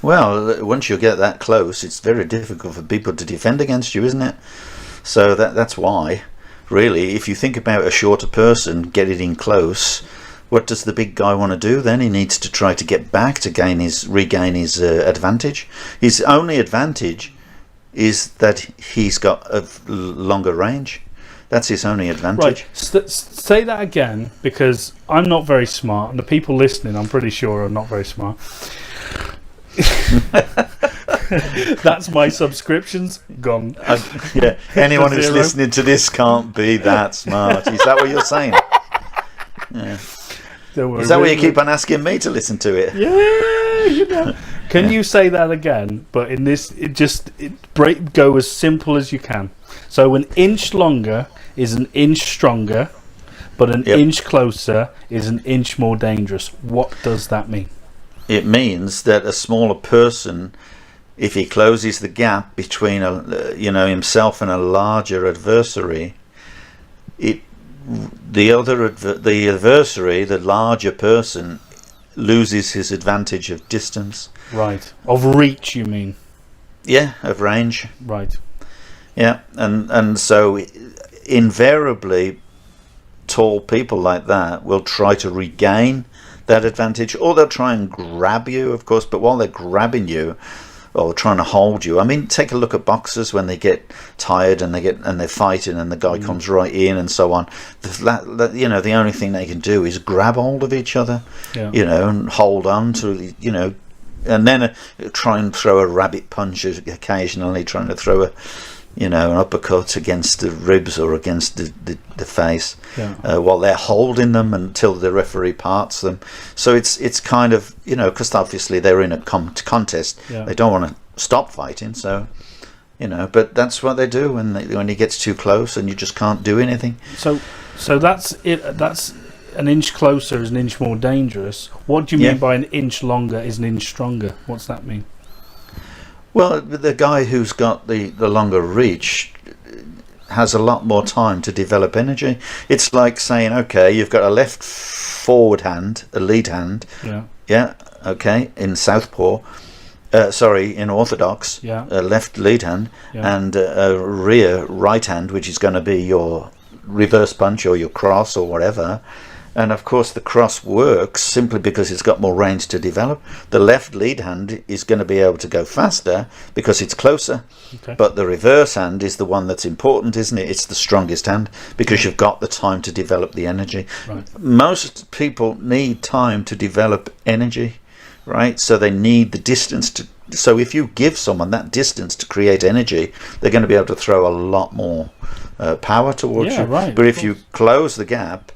Well, once you get that close, it's very difficult for people to defend against you, isn't it? So that's why, really, if you think about a shorter person getting in close, what does the big guy want to do then? He needs to try to get back to regain his advantage. His only advantage is that he's got a longer range. That's his only advantage. Right. Say that again, because I'm not very smart, and the people listening, I'm pretty sure, are not very smart. That's my subscriptions gone. Anyone who's listening to this can't be that smart. Is that what you're saying? Don't worry, Is that why you keep on asking me to listen to it? Yeah, you know. Can you say that again? But in this, go as simple as you can. So an inch longer is an inch stronger, but an inch closer is an inch more dangerous. What does that mean? It means that a smaller person, if he closes the gap between himself and a larger adversary, the adversary, the larger person, loses his advantage of distance. Right. Of reach, you mean? Yeah, of range. Right. Yeah, and so invariably, tall people like that will try to regain that advantage, or they'll try and grab you, of course. But while they're grabbing you or trying to hold you, I mean, take a look at boxers when they get tired and they're fighting, and the guy comes right in and so on. The only thing they can do is grab hold of each other, and hold on to, and then try and throw a rabbit punch occasionally, trying to throw an uppercut against the ribs or against the face, while they're holding them until the referee parts them. So it's kind of, because obviously they're in a contest, they don't want to stop fighting. So, but that's what they do when he gets too close and you just can't do anything. So that's it. That's an inch closer is an inch more dangerous. What do you mean by an inch longer is an inch stronger? What's that mean? Well, the guy who's got the longer reach has a lot more time to develop energy. It's like saying, okay, you've got a left forward hand, a lead hand. In southpaw. In orthodox, a left lead hand, and a rear right hand, which is going to be your reverse punch or your cross or whatever. And of course the cross works simply because it's got more range to develop. The left lead hand is going to be able to go faster because it's closer. But the reverse hand is the one that's important, isn't it? It's the strongest hand because you've got the time to develop the energy. Right. Most people need time to develop energy, right? So they need the distance to. So if you give someone that distance to create energy, they're going to be able to throw a lot more power towards you. Right, but if you close the gap,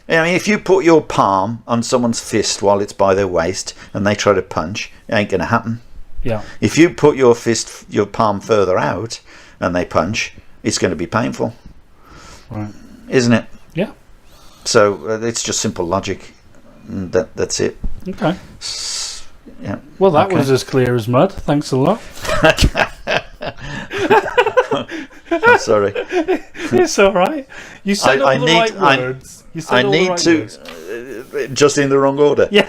I mean, if you put your palm on someone's fist while it's by their waist and they try to punch, it ain't going to happen. Yeah. If you put your palm further out and they punch, it's going to be painful. Right. Isn't it? Yeah. So it's just simple logic. That's it. Okay. Yeah. Well, that was as clear as mud. Thanks a lot. I'm sorry. It's all right. You said all the right words. I need to just in the wrong order. Yeah.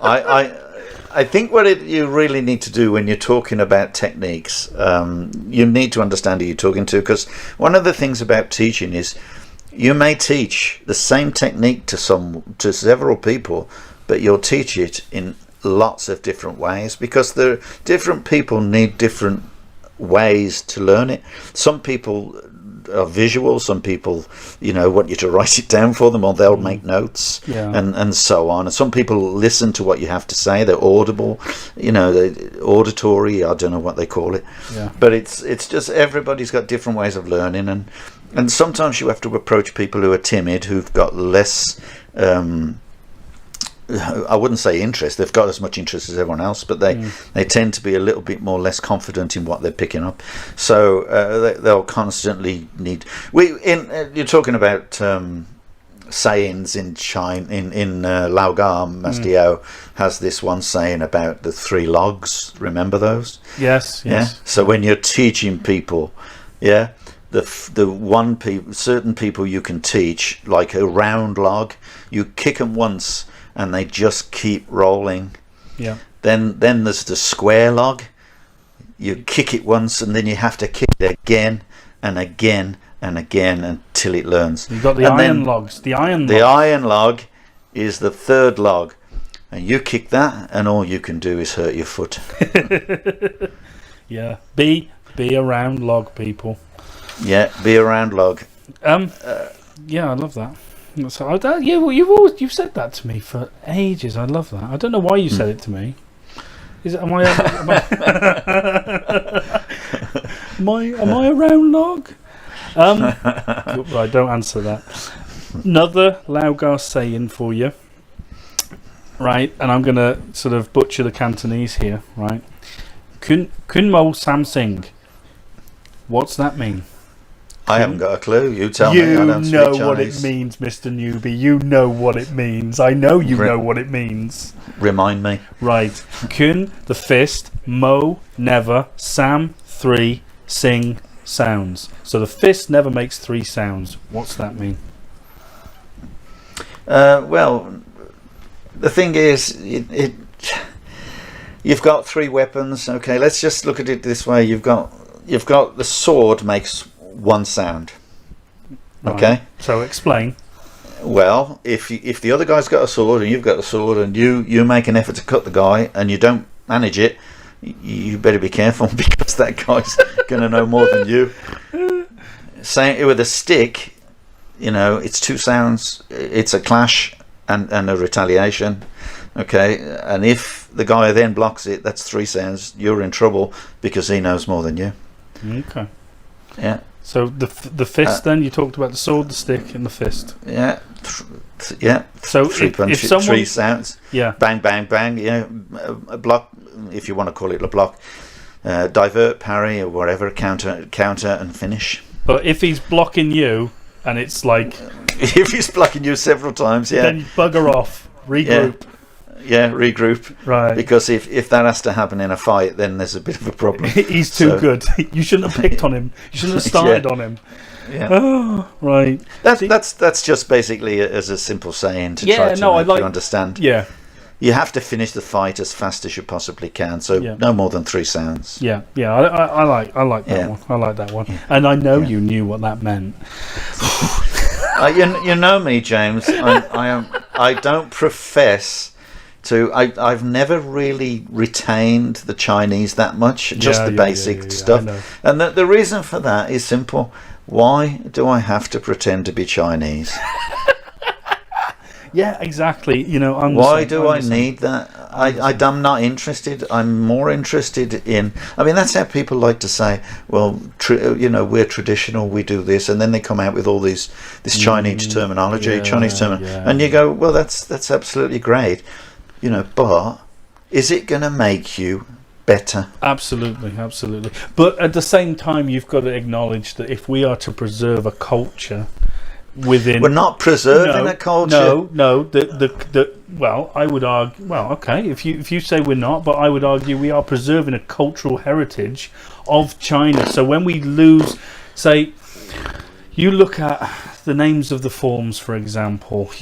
I think what you really need to do when you're talking about techniques, you need to understand who you're talking to, because one of the things about teaching is you may teach the same technique to several people, but you'll teach it in lots of different ways because different people need different ways to learn it. Some people are visual, some people want you to write it down for them, or they'll make notes, and so on. And some people listen to what you have to say, they're audible, they're auditory, I don't know what they call it, but it's just everybody's got different ways of learning, and sometimes you have to approach people who are timid, who've got less I wouldn't say interest. They've got as much interest as everyone else, but they tend to be a little bit more less confident in what they're picking up. So they'll constantly need. You're talking about sayings in China. In Laogar, Mastiao has this one saying about the 3 logs. Remember those? Yes. Yeah. So when you're teaching people, certain people you can teach, like a round log, you kick them once and they just keep rolling. Yeah. Then there's the square log. You kick it once and then you have to kick it again and again and again until it learns. You've got the iron logs. The iron log is the 3rd log, and you kick that and all you can do is hurt your foot. Yeah. Be a round log, people. Yeah, be a round log. Yeah, I love that. So you've said that to me for ages. I love that. I don't know why you said it to me. Am I a round log? Right, don't answer that. Another Laogai saying for you, right? And I'm going to sort of butcher the Cantonese here, right? Kun mo Samsing. What's that mean? I haven't got a clue. You tell me. I don't You know speak what it Chinese. means, Mr. Newbie. You know what it means. I know you know what it means. Remind me. Right. Kun, the fist. Mo, never. Sam, 3. Sing, sounds. So the fist never makes 3 sounds. What's that mean? Well, the thing is, you've got 3 weapons. Okay, let's just look at it this way. You've got the sword makes 1 sound. Okay. Right. So explain. Well, if the other guy's got a sword and you've got a sword and you make an effort to cut the guy and you don't manage it, you better be careful because that guy's going to know more than you. Saying it with a stick, it's 2 sounds. It's a clash and a retaliation. Okay, and if the guy then blocks it, that's 3 sounds. You're in trouble because he knows more than you. Okay. Yeah. So the fist. Then you talked about the sword, the stick, and the fist. Yeah. Yeah. So 3 punches, if someone, 3 sounds. Yeah. Bang, bang, bang. Yeah. A block, if you want to call it a block. Divert, parry, or whatever. Counter, and finish. But if he's blocking you, and it's like, if he's blocking you several times, yeah. then you bugger off, regroup. Yeah, regroup. Right. Because if that has to happen in a fight, then there's a bit of a problem. He's too good. You shouldn't have picked on him. You shouldn't have started on him. Yeah. Oh, right. That's just basically as a simple saying to try to make you understand. Yeah. You have to finish the fight as fast as you possibly can, so no more than 3 sounds. Yeah, I like that one. I like that one, and I know you knew what that meant. You know me, James. I don't profess to. I've never really retained the Chinese that much, just the basic stuff. And the reason for that is simple. Why do I have to pretend to be Chinese? Yeah, exactly. Why do I need that? I'm not interested. I'm more interested in. I mean, that's how people like to say, "Well, we're traditional. We do this," and then they come out with all this Chinese terminology, and you go, "Well, that's absolutely great," But is it going to make you better? Absolutely. But at the same time, you've got to acknowledge that if we are to preserve a culture. We're not preserving a culture. No. Well, I would argue. Well, okay. If you say we're not, but I would argue we are preserving a cultural heritage of China. So when we lose, say, you look at the names of the forms, for example.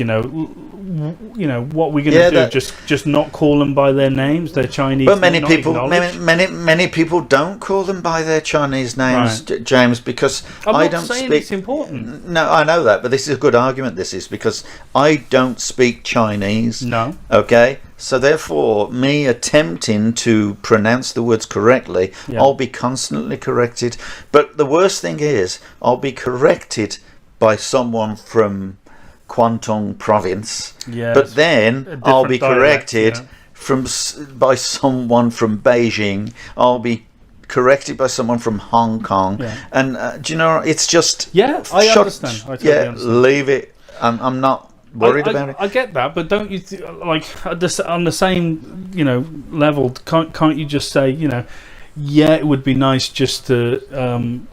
What we're going to do? Just not call them by their names. They're Chinese. But many people don't call them by their Chinese names, right. James, because I don't speak. It's important. No, I know that, but this is a good argument. This is because I don't speak Chinese. No. Okay. So therefore, me attempting to pronounce the words correctly, I'll be constantly corrected. But the worst thing is, I'll be corrected by someone from Kwantung province, but then I'll be corrected by someone from Beijing. I'll be corrected by someone from Hong Kong, and do you know? It's just I understand. I totally understand. Leave it. I'm not worried about it. I get that, but don't you on the same level? Can't you just say it would be nice just to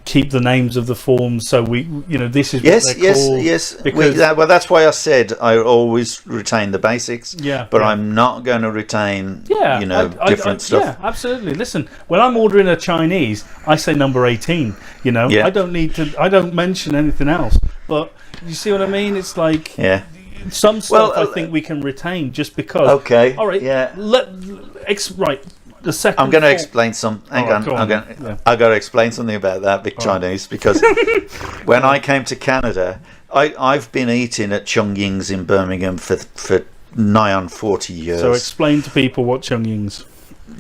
keep the names of the forms, so we, this is what they're called. Yes. Because that's why I said I always retain the basics. But I'm not going to retain, different stuff. Yeah, absolutely. Listen, when I'm ordering a Chinese, I say number 18. I don't need to. I don't mention anything else. But you see what I mean? It's like some stuff I think we can retain just because. Okay. All right. Yeah. Right. The second I'm going to explain some. Hang on. I've got to explain something about that big Chinese because when I came to Canada, I've been eating at Chung Ying's in Birmingham for nigh on 40 years. So explain to people what Chung Ying's.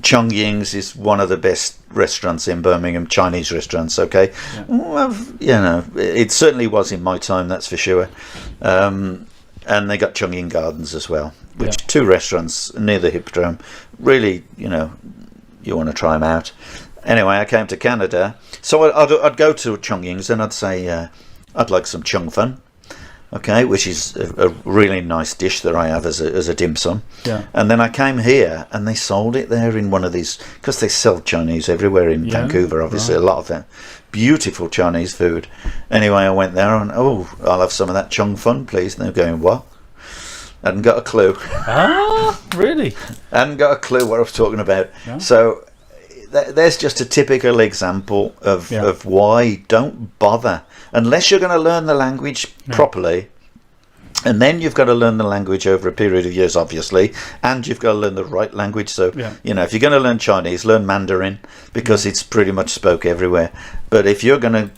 Chung Ying's is one of the best restaurants in Birmingham, Chinese restaurants. Okay, well, it certainly was in my time. That's for sure. And they got Chung Ying Gardens as well, which 2 restaurants near the Hippodrome. Really, you want to try them out. Anyway, I came to Canada, so I'd go to Chongqing's and I'd say I'd like some chung fun, okay, which is a really nice dish that I have as a dim sum. Yeah. And then I came here and they sold it there in one of these, because they sell Chinese everywhere in Vancouver, obviously, a lot of them. Beautiful Chinese food. Anyway, I went there and, I'll have some of that chung fun, please. And they're going, what? Hadn't got a clue. Ah, really? Hadn't got a clue what I was talking about. Yeah. So there's just a typical example of why don't bother unless you're going to learn the language properly, and then you've got to learn the language over a period of years, obviously, and you've got to learn the right language. So you know, if you're going to learn Chinese, learn Mandarin, because it's pretty much spoke everywhere. But if you're going to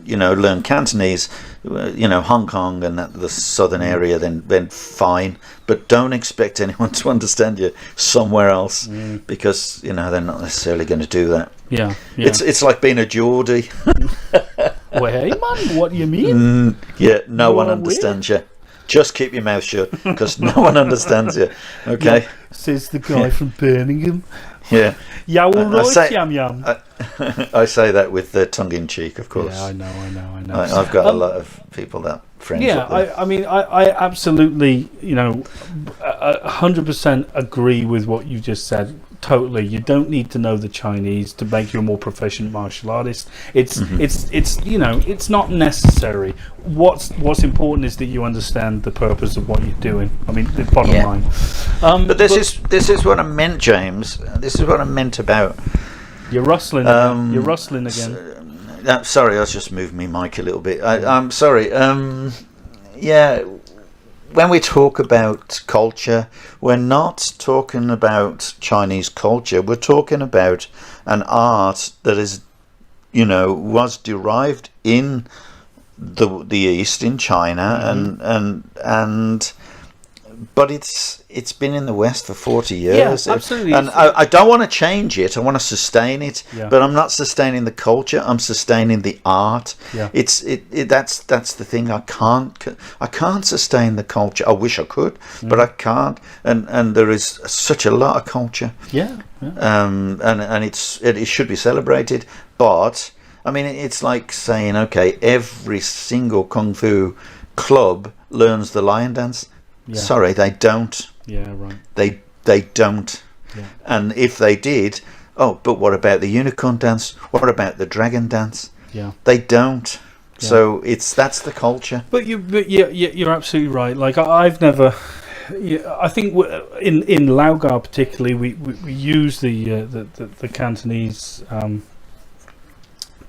learn Cantonese, Hong Kong and the southern area, then fine. But don't expect anyone to understand you somewhere else, because they're not necessarily going to do that. Yeah. It's like being a Geordie. Well, hey man, what do you mean? No one understands you. Just keep your mouth shut, because no one understands you. Okay, says the guy from Birmingham. Yeah. Yeah, all right, yum yum. I say that with tongue in cheek, of course. Yeah, I know. I've got a lot of people that friends. Yeah, I mean, I absolutely, 100% agree with what you just said. Totally, you don't need to know the Chinese to make you a more proficient martial artist. It's not necessary. What's important is that you understand the purpose of what you're doing. I mean, the bottom line. But this is what I meant, James. This is what I meant about. You're rustling. You're rustling again. Sorry, I was just moving my mic a little bit. I'm sorry. When we talk about culture, we're not talking about Chinese culture. We're talking about an art that is, was derived in the East, in China, and but it's been in the West for 40 years. Yeah, absolutely. And I don't want to change it. I want to sustain it, but I'm not sustaining the culture. I'm sustaining the art. Yeah. That's the thing. I can't sustain the culture. I wish I could, but I can't. And there is such a lot of culture. Yeah. And it should be celebrated. But I mean, it's like saying, okay, every single kung fu club learns the lion dance. Yeah. Sorry, they don't. Yeah, right. They don't. Yeah. And if they did, but what about the unicorn dance? What about the dragon dance? Yeah. They don't. Yeah. So that's the culture. But you're absolutely right. Like I've never. I think in Laogai particularly, we use the Cantonese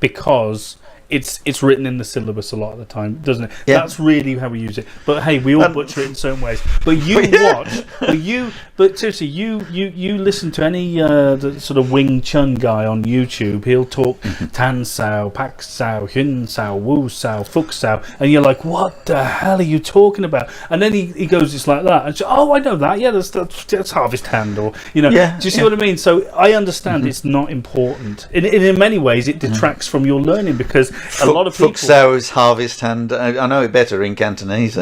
because it's written in the syllabus a lot of the time, doesn't it? Yeah. That's really how we use it. But hey, we all butcher it in certain ways. But you but seriously, you listen to any the sort of Wing Chun guy on YouTube. He'll talk Tan Sao, Pak Sao, Hyun Sao, Wu Sao, Fuk Sao, and you're like, what the hell are you talking about? And then he goes just like that, and so, I know that. Yeah, that's Harvest Hand, or Yeah, do you see what I mean? So I understand it's not important. In many ways, it detracts from your learning, because a lot of people. Fuk Sao is Harvest Hand. I know it better in Cantonese.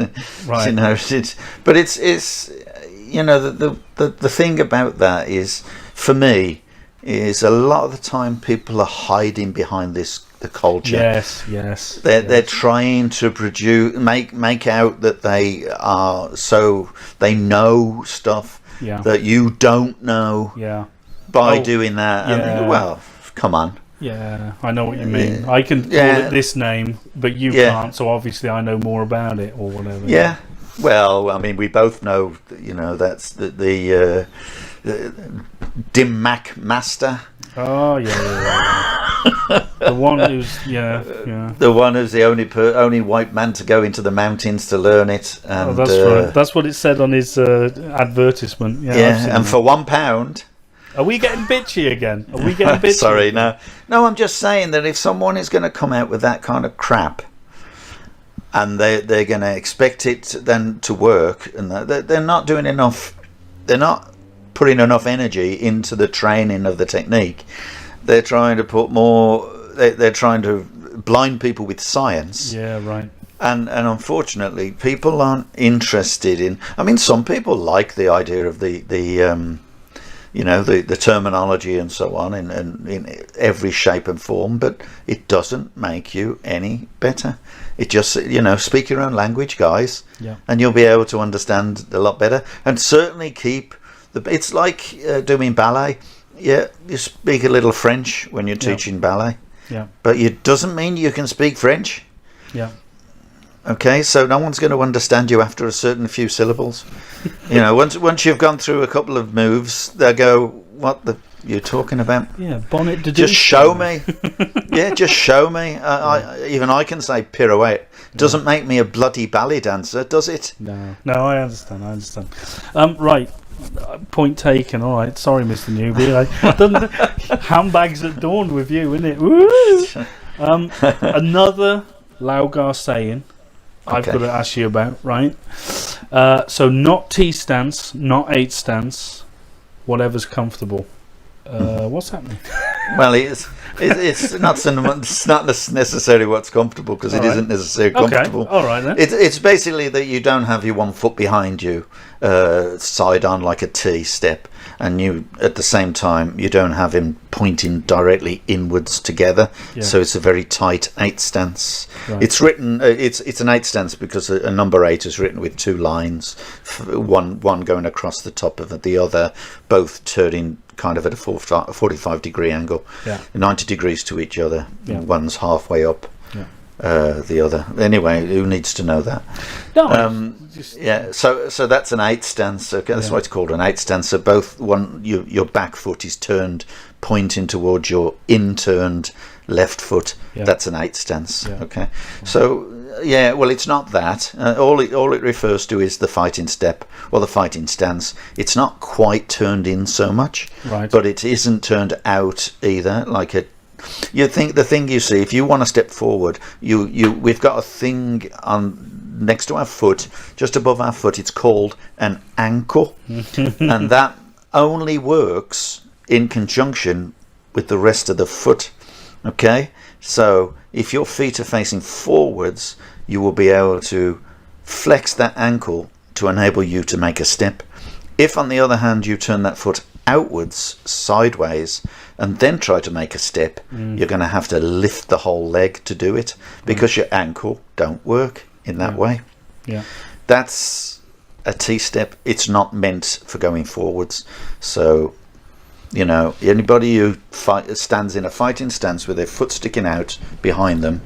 Right. But it's the thing about that is, for me, is a lot of the time people are hiding behind the culture. Yes. They're trying to make out that they are, so they know stuff that you don't know. Yeah. By doing that, and well, come on. Yeah, I know what you mean. I can call it this name, but you can't, so obviously I know more about it, or whatever. Yeah. Well, I mean, we both know, that's the Dim Mac Master. Oh, yeah. The one who's, the one who's the only white man to go into the mountains to learn it. And, that's right. That's what it said on his advertisement. Yeah, and for £1... Are we getting bitchy again? Are we getting bitchy? Sorry, no, I'm just saying that if someone is going to come out with that kind of crap, and they're going to expect it then to work, and they're not doing enough, they're not putting enough energy into the training of the technique. They're trying to put more. They're trying to blind people with science. Yeah, right. And unfortunately, people aren't interested in. I mean, some people like the idea of the the terminology and so on in every shape and form, but it doesn't make you any better. It just, speak your own language, guys, and you'll be able to understand a lot better, and certainly keep it's like doing ballet. Yeah, you speak a little French when you're teaching ballet, but it doesn't mean you can speak French. Okay, so no one's going to understand you after a certain few syllables. Once you've gone through a couple of moves, they'll go, "What the you're talking about?" Yeah, bonnet to just show me. Yeah, just show me. Even I can say pirouette. Doesn't make me a bloody ballet dancer, does it? No, I understand. Right. Point taken. All right. Sorry, Mr. Newbie. Handbags at dawn with you, isn't it? Woo! Another Laogar saying I've got to ask you about, right? So not T stance, not 8 stance, whatever's comfortable. What's happening? Well, it's not necessarily what's comfortable, because it isn't necessarily comfortable. Okay. All right then. It's basically that you don't have your one foot behind you, side on like a T step, and you at the same time you don't have him pointing directly inwards together. So it's a very tight 8 stance. Right. It's written. It's an 8 stance because a number 8 is written with 2 lines, one going across the top of the other, both turning kind of at a 45 degree angle, 90 degrees to each other. One's halfway up, the other. Anyway, who needs to know that? No. So that's an 8 stance. Okay, that's why it's called an 8 stance. So both your back foot is turned, pointing towards your inturned left foot. That's an 8 stance. Okay. So well, it's not that. All it refers to is the fighting step or the fighting stance. It's not quite turned in so much, but it isn't turned out either. Like the thing you see, if you want to step forward, we've got a thing on next to our foot, just above our foot. It's called an ankle, and that only works in conjunction with the rest of the foot. Okay, so if your feet are facing forwards, you will be able to flex that ankle to enable you to make a step. If, on the other hand, you turn that foot outwards, sideways, and then try to make a step, you're going to have to lift the whole leg to do it, because your ankle don't work in that way. That's a T-step. It's not meant for going forwards. So, anybody who stands in a fighting stance with their foot sticking out behind them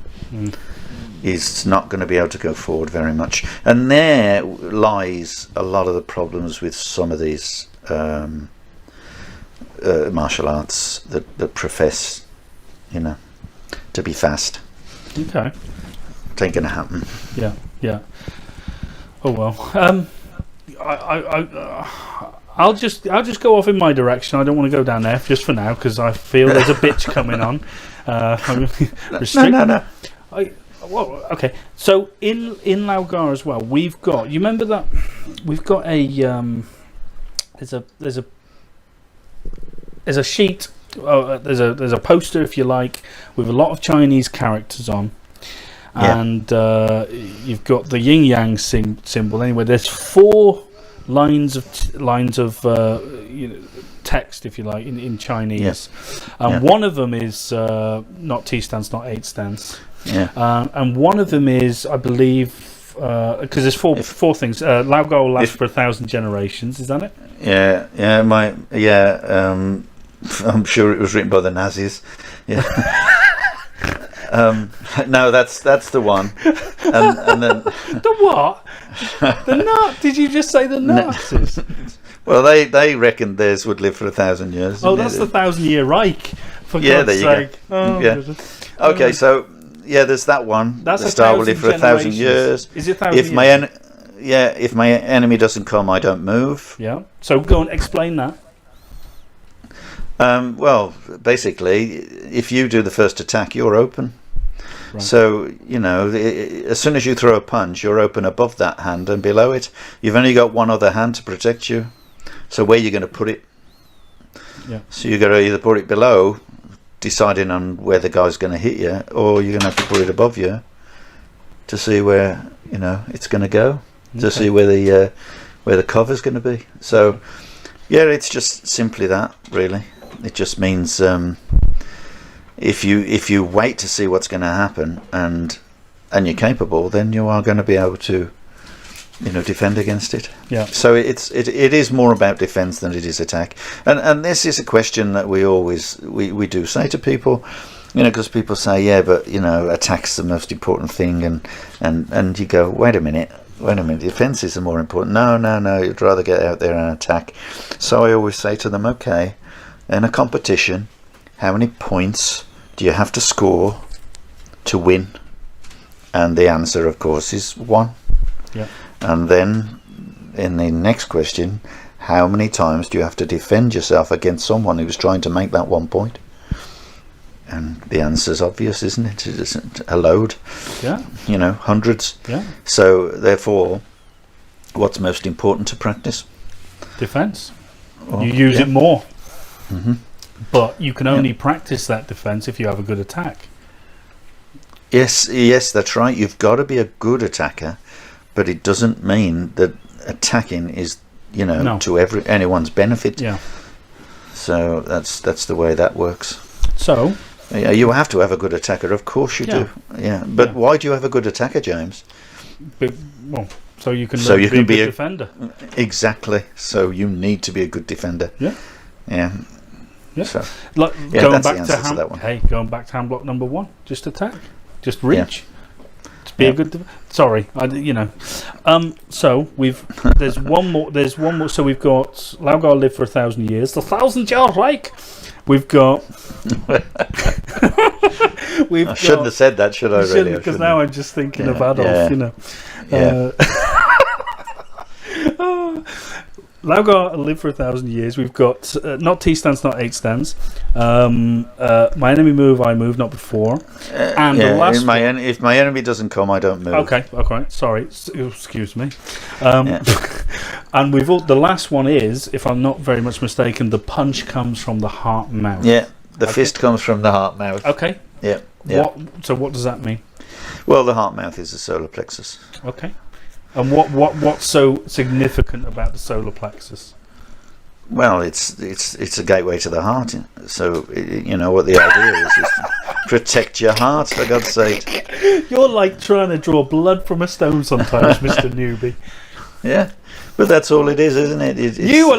is not going to be able to go forward very much. And there lies a lot of the problems with some of these martial arts that profess, to be fast. Okay. It ain't going to happen. Yeah. Oh well. I'll just go off in my direction. I don't want to go down there just for now, because I feel there's a bitch coming on. No. Well, okay. So in Laogar as well, we've got. You remember that we've got a there's a sheet. There's a poster, if you like, with a lot of Chinese characters on. And you've got the yin yang symbol. Anyway, there's 4 lines of text, if you like, in Chinese. One of them is not T stance, not 8 stance. And one of them is, I believe, because there's four things. Laogar will last for 1,000 generations. Is that it? I'm sure it was written by the Nazis. No, that's the one. And then the what? The Did you just say the Nazis? Well, they reckoned theirs would live for 1,000 years. Oh, that's the 1,000-year Reich. For God's sake. Okay, so there's that one. That's the star will live for 1,000 years. Is it 1,000 years? If my enemy doesn't come, I don't move. Yeah. So go and explain that. Well, basically, if you do the first attack, you're open. Right. So, as soon as you throw a punch, you're open above that hand and below it. You've only got one other hand to protect you. So where are you going to put it? So you've got to either put it below, deciding on where the guy's going to hit you, or you're going to have to put it above you to see where, it's going to go, to see where the cover's going to be. So, Yeah, it's just simply that, really. It just means if you wait to see what's going to happen and you're capable, then you are going to be able to, defend against it. Yeah. So it is more about defence than it is attack. And this is a question that we always we do say to people, because people say, yeah, but attack's the most important thing, and you go, wait a minute, defence is the more important. No, you'd rather get out there and attack. So I always say to them, okay, in a competition, how many points do you have to score to win? And the answer, of course, is 1. Yeah. And then in the next question, how many times do you have to defend yourself against someone who's trying to make that 1 point? And the answer's obvious, isn't it? It isn't a load. Yeah. Hundreds. Yeah. So therefore, what's most important to practice? Defence. Well, you use it more. Mm-hmm. But you can only practice that defence if you have a good attack. Yes, that's right. You've got to be a good attacker, but it doesn't mean that attacking is, No. to anyone's benefit. Yeah. So that's the way that works. So. Yeah, you have to have a good attacker, of course you do. Yeah, but why do you have a good attacker, James? So you can be a good defender. Exactly. So you need to be a good defender. Yeah. Yeah. Yeah. So, going that's back the to answer to that one. going back to hand block number 1, just attack, just reach. Just be a good. Sorry, so there's one more. There's one more. So we've got Laogar live for 1,000 years. The 1,000-year Reich. We've got. I shouldn't have said that, should I? Really? Because now I'm just thinking of Adolf. Yeah. Laogar lived for 1,000 years. We've got not T stands, not H stands. My enemy move, I move, not before. And the last if my enemy doesn't come, I don't move. Okay. Sorry, excuse me. And the last one is, if I'm not very much mistaken, the punch comes from the heart mouth. Yeah, the fist comes from the heart mouth. Okay. Yeah. So what does that mean? Well, the heart mouth is the solar plexus. Okay. And what's so significant about the solar plexus? Well, it's a gateway to the heart. So what the idea is to protect your heart, for God's sake. You're like trying to draw blood from a stone sometimes, Mr. Newbie. Yeah, but that's all it is, isn't it? You're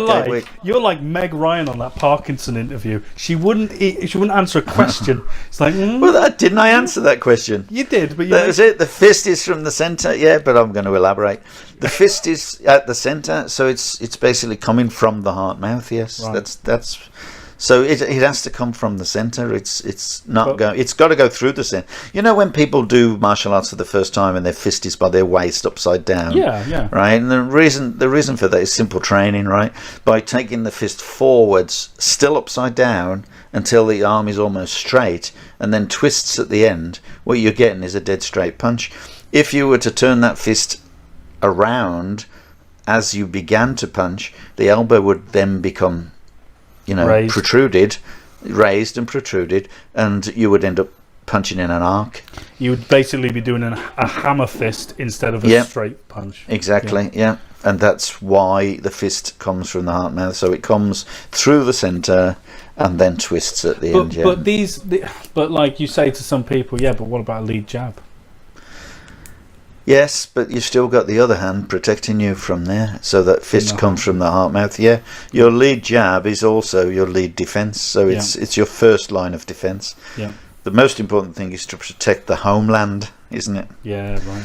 like Meg Ryan on that Parkinson interview. She wouldn't answer a question. It's like, well, didn't I answer that question? You did, but that was it. The fist is from the centre. Yeah, but I'm going to elaborate. The fist is at the centre, so it's basically coming from the heart mouth. Yes, right. That's. So it has to come from the centre. It's not go. It's got to go through the centre. When people do martial arts for the first time and their fist is by their waist upside down. Yeah. Right, and the reason for that is simple training. Right, by taking the fist forwards, still upside down, until the arm is almost straight, and then twists at the end. What you're getting is a dead straight punch. If you were to turn that fist around as you began to punch, the elbow would then become raised and protruded, and you would end up punching in an arc. You would basically be doing a hammer fist instead of a straight punch. Exactly, yeah. And that's why the fist comes from the heart mouth. So it comes through the centre and then twists at the end. But like you say to some people, but what about a lead jab? Yes, but you've still got the other hand protecting you from there. So that fist comes from the heart mouth. Yeah, your lead jab is also your lead defence. So it's your first line of defence. Yeah. The most important thing is to protect the homeland, isn't it? Yeah, right.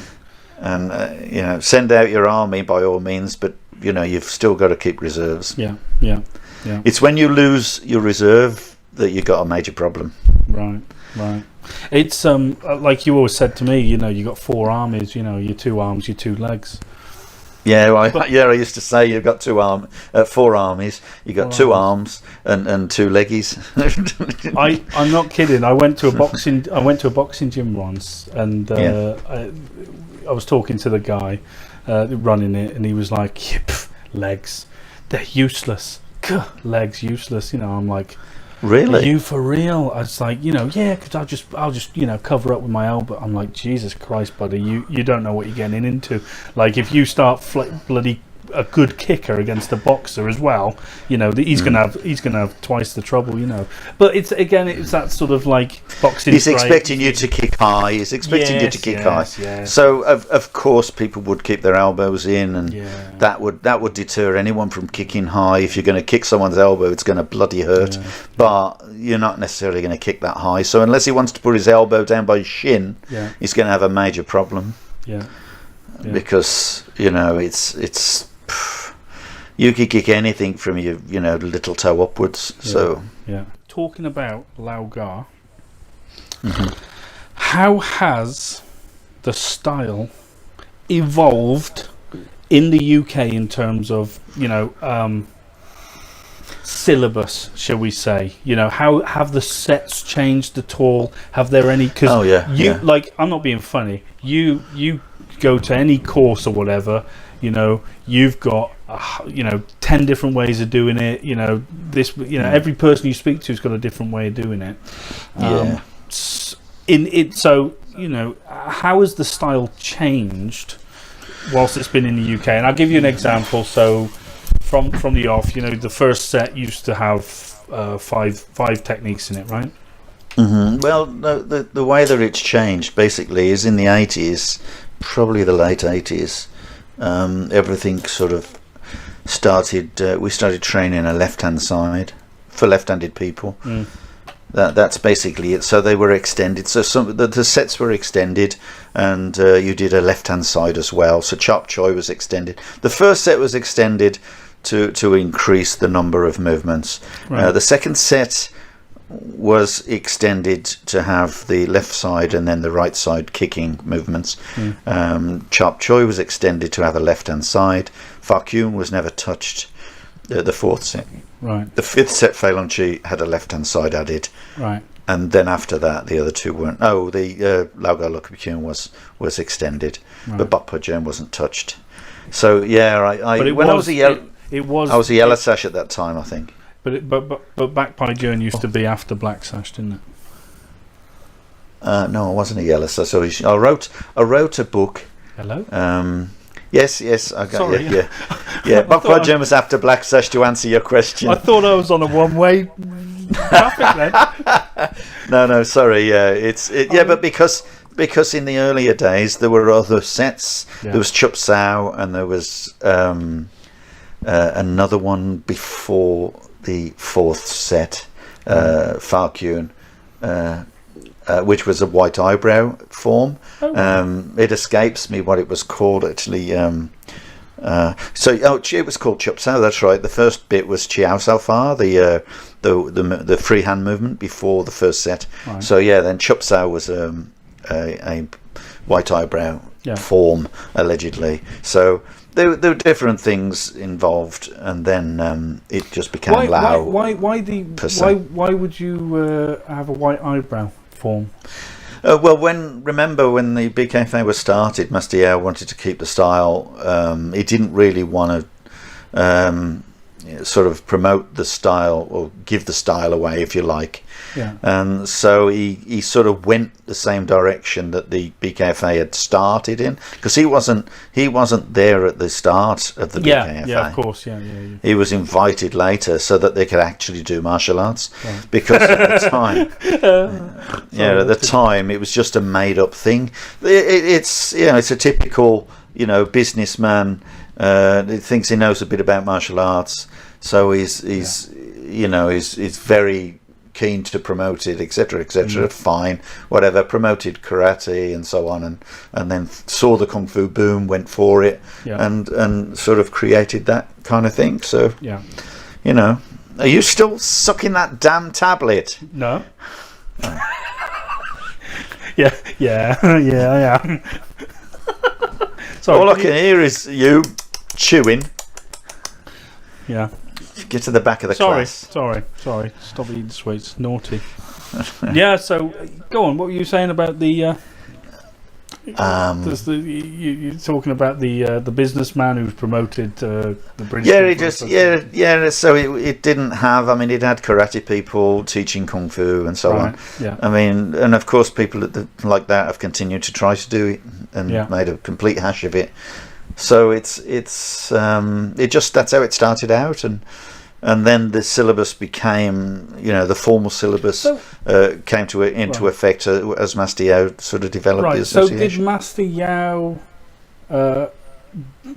And send out your army by all means, but you've still got to keep reserves. Yeah. It's when you lose your reserve that you got a major problem. Right. It's like you always said to me, you got 4 armies, your 2 arms, your 2 legs. Yeah, I used to say you've got 4 armies. You got 2 arms and 2 leggies. I'm not kidding. I went to a boxing gym once, and I was talking to the guy running it, and he was like, "Legs, they're useless. Legs useless." I'm like, really? Are you for real? I was like, because I'll just cover up with my elbow. I'm like, Jesus Christ, buddy, you don't know what you're getting into. Like, if you start bloody a good kicker against a boxer as well, he's gonna have twice the trouble, But it's that sort of like boxing. He's expecting you to kick high. He's expecting you to kick high. Yes. So of course people would keep their elbows in, and that would deter anyone from kicking high. If you're going to kick someone's elbow, it's going to bloody hurt. But you're not necessarily going to kick that high. So unless he wants to put his elbow down by his shin, he's going to have a major problem. Yeah. Because it's you could kick anything from your little toe upwards. So talking about Lau Gar, how has the style evolved in the UK in terms of syllabus, shall we say? How have the sets changed at all? Have there any? Because like, I'm not being funny. You go to any course or whatever, you've got 10 different ways of doing it. Every person you speak to has got a different way of doing it. How has the style changed whilst it's been in the UK? And I'll give you an example. So from the off, the first set used to have five techniques in it, right? Mm-hmm. Well, the way that it's changed basically is in the 80s, probably the late 80s, everything sort of started. We started training a left-hand side for left-handed people. That's basically it. So they were extended. So the sets were extended, and you did a left-hand side as well. So chop choy was extended. The first set was extended to increase the number of movements. Right. The second set was extended to have the left side and then the right side kicking movements. Chop choy was extended to have a left-hand side. Farkyun was never touched. The fourth set. Right. The fifth set, Feilong Chi, had a left-hand side added. Right. And then after that, the other two weren't. Oh, the Lau Gar Luk Kyun was extended, but Bok Po Jem wasn't touched. So I was a yellow sash at that time, I think. But Back Pai Jern used to be after Black Sash, didn't it? No, I wasn't a yellow sash. So I wrote a book. Hello. Yes, I got. Sorry. Yeah. Bok Po Jem was after Black Sash, to answer your question. I thought I was on a one-way traffic then. No, sorry. But because in the earlier days there were other sets. Yeah. There was Chup Sao, and there was another one before the fourth set, Farkyun, which was a white eyebrow form. It escapes me what it was called actually. It was called Chup Sao. That's right. The first bit was Chiao Sao Fa, the free hand movement before the first set. Right. So then Chup Sao was a white eyebrow form allegedly. So there were different things involved, and then it just became Lao. Why would you have a white eyebrow form? Well, when the BKFA was started, Master Yao wanted to keep the style. He didn't really want to sort of promote the style or give the style away, if you like. Yeah. And so he sort of went the same direction that the BKFA had started in, because he wasn't there at the start of the BKFA. Yeah, of course, yeah. He was invited later so that they could actually do martial arts, because at the time, at the time it was just a made-up thing. It's a typical businessman. He thinks he knows a bit about martial arts, so he's very keen to promote it, etc., etc. Fine, whatever. Promoted karate and so on, and then saw the kung fu boom, went for it, and sort of created that kind of thing. So are you still sucking that damn tablet? No. Yeah, I am. Sorry, all I can hear is you chewing. Yeah. Get to the back of the class. Sorry. Stop eating sweets. Naughty. Yeah. So, go on. What were you saying about the? You're talking about the businessman who's promoted the British. So it didn't have. I mean, it had karate people teaching kung fu and so on. Yeah. I mean, and of course, people like that have continued to try to do it and made a complete hash of it. So it just, that's how it started out, and then the syllabus became, the formal syllabus came into effect as Master Yao sort of developed the association. So did Master Yao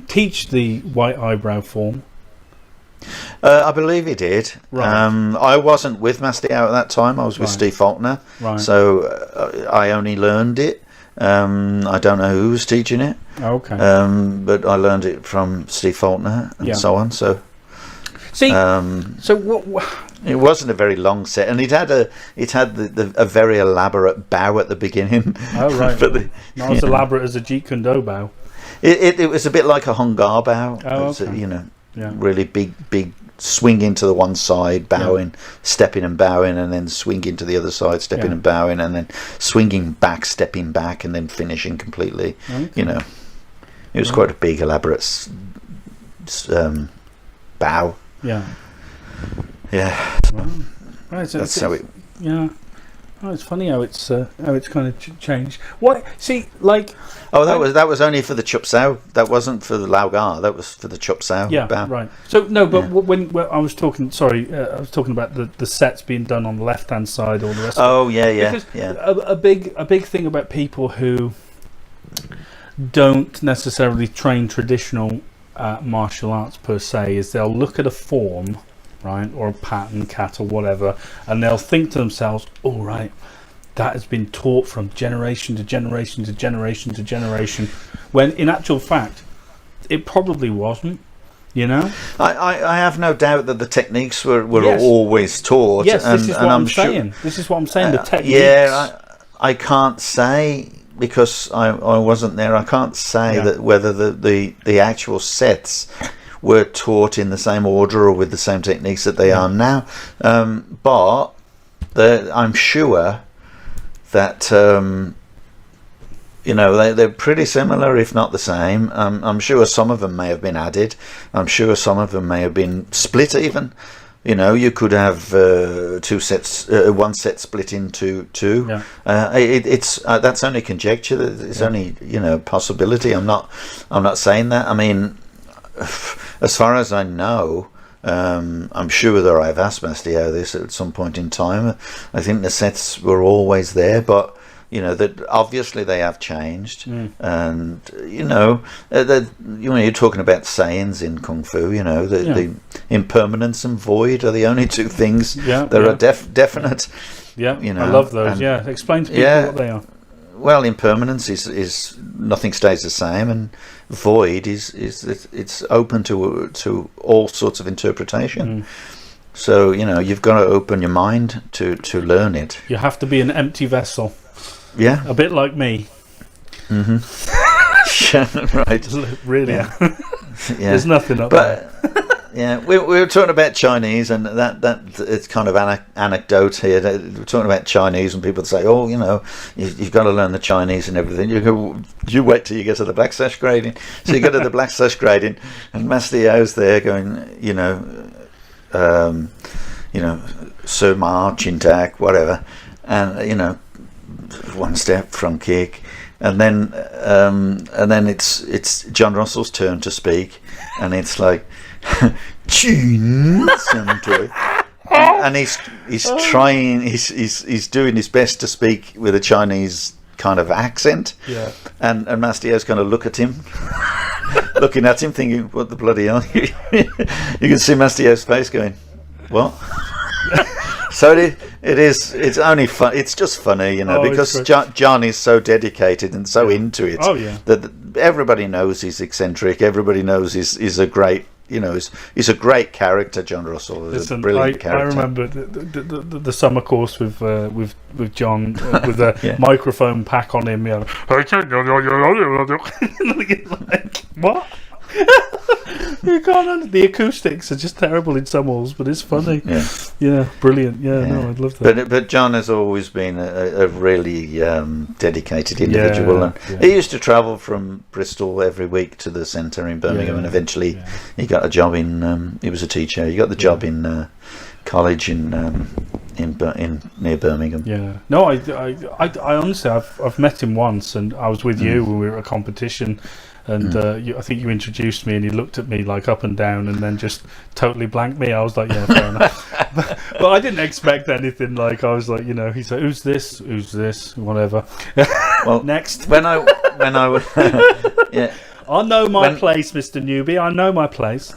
teach the white eyebrow form? I believe he did. Right. I wasn't with Master Yao at that time. I was with Steve Faulkner. Right. So I only learned it. I don't know who was teaching it. Okay. But I learned it from Steve Faulkner and so on. So. See, so what? It wasn't a very long set, and it had a very elaborate bow at the beginning. Oh right, not as elaborate as a Jeet Kune Do bow. It was a bit like a Hung Gar bow. Oh, okay. Really big swinging to the one side, bowing, stepping and bowing, and then swinging to the other side, stepping and bowing, and then swinging back, stepping back, and then finishing completely. Okay. It was quite a big, elaborate bow. Yeah. Right. So that's how it. Yeah. Oh, it's funny how it's kind of changed. What? See, like. Oh, that was only for the Chup Sao. That wasn't for the Lao Gar. That was for the Chup Sao. Yeah. bow. Right. So no, but when I was talking, I was talking about the sets being done on the left hand side, all the rest. Oh yeah. A big thing about people who don't necessarily train traditional martial arts per se is they'll look at a form, right, or a pattern, cat or whatever, and they'll think to themselves, "Oh, right, that has been taught from generation to generation to generation to generation," when in actual fact, it probably wasn't. I have no doubt that the techniques were Yes. always taught. Yes, and, this is and what I'm I'm sure, saying. This is what I'm saying. The techniques. Yeah, I can't say. Because I wasn't there, I can't say that whether the actual sets were taught in the same order or with the same techniques that they are now. But I'm sure that they're pretty similar, if not the same. I'm sure some of them may have been added. I'm sure some of them may have been split even. You could have two sets, one set split into two. Yeah. It's that's only conjecture. It's only possibility. I'm not saying that. I mean, as far as I know, I'm sure that I've asked Master Yao this at some point in time. I think the sets were always there, but that obviously they have changed, and you're talking about sayings in Kung Fu. The impermanence and void are the only two things that are definite. Yeah, I love those. And, explain to people what they are. Well, impermanence is nothing stays the same, and void is it's open to all sorts of interpretation. So you've got to open your mind to learn it. You have to be an empty vessel. Yeah, a bit like me. Right. Really. Yeah. There's nothing up there. Yeah, we were talking about Chinese, and that it's kind of anecdote here. We're talking about Chinese, and people say, "Oh, you've got to learn the Chinese and everything." You wait till you get to the black sash grading. So you go to the black sash grading, and Master Yao's there going, Sir Ma, Chin Tak, whatever, and one step, front kick, and then it's John Russell's turn to speak, and it's like Chin, and he's trying, he's doing his best to speak with a Chinese kind of accent, and Master Yao's going to look at him, looking at him, thinking, "What the bloody hell?" You can see Master Yao's face going, "What?" So it's only fun. It's just funny, because John is so dedicated and so into it that everybody knows he's eccentric. Everybody knows he's a great, he's a great character. John Russell is a brilliant character. I remember the summer course with John with a microphone pack on him. Like, what? You can't. The acoustics are just terrible in some halls, but it's funny. Yeah, brilliant. No, I'd love that. But John has always been a really dedicated individual, and he used to travel from Bristol every week to the centre in Birmingham, and eventually he got a job in. He was a teacher. He got the job in college in near Birmingham. Yeah. No, I honestly, I've met him once, and I was with you when we were at a competition. And I think you introduced me, and he looked at me like up and down, and then just totally blanked me. I was like, yeah, fair enough. But I didn't expect anything. Like, I was like, you know, he's like, who's this? Who's this? Whatever. Well, next. When I would, yeah. I know my place, Mr. Newbie. I know my place.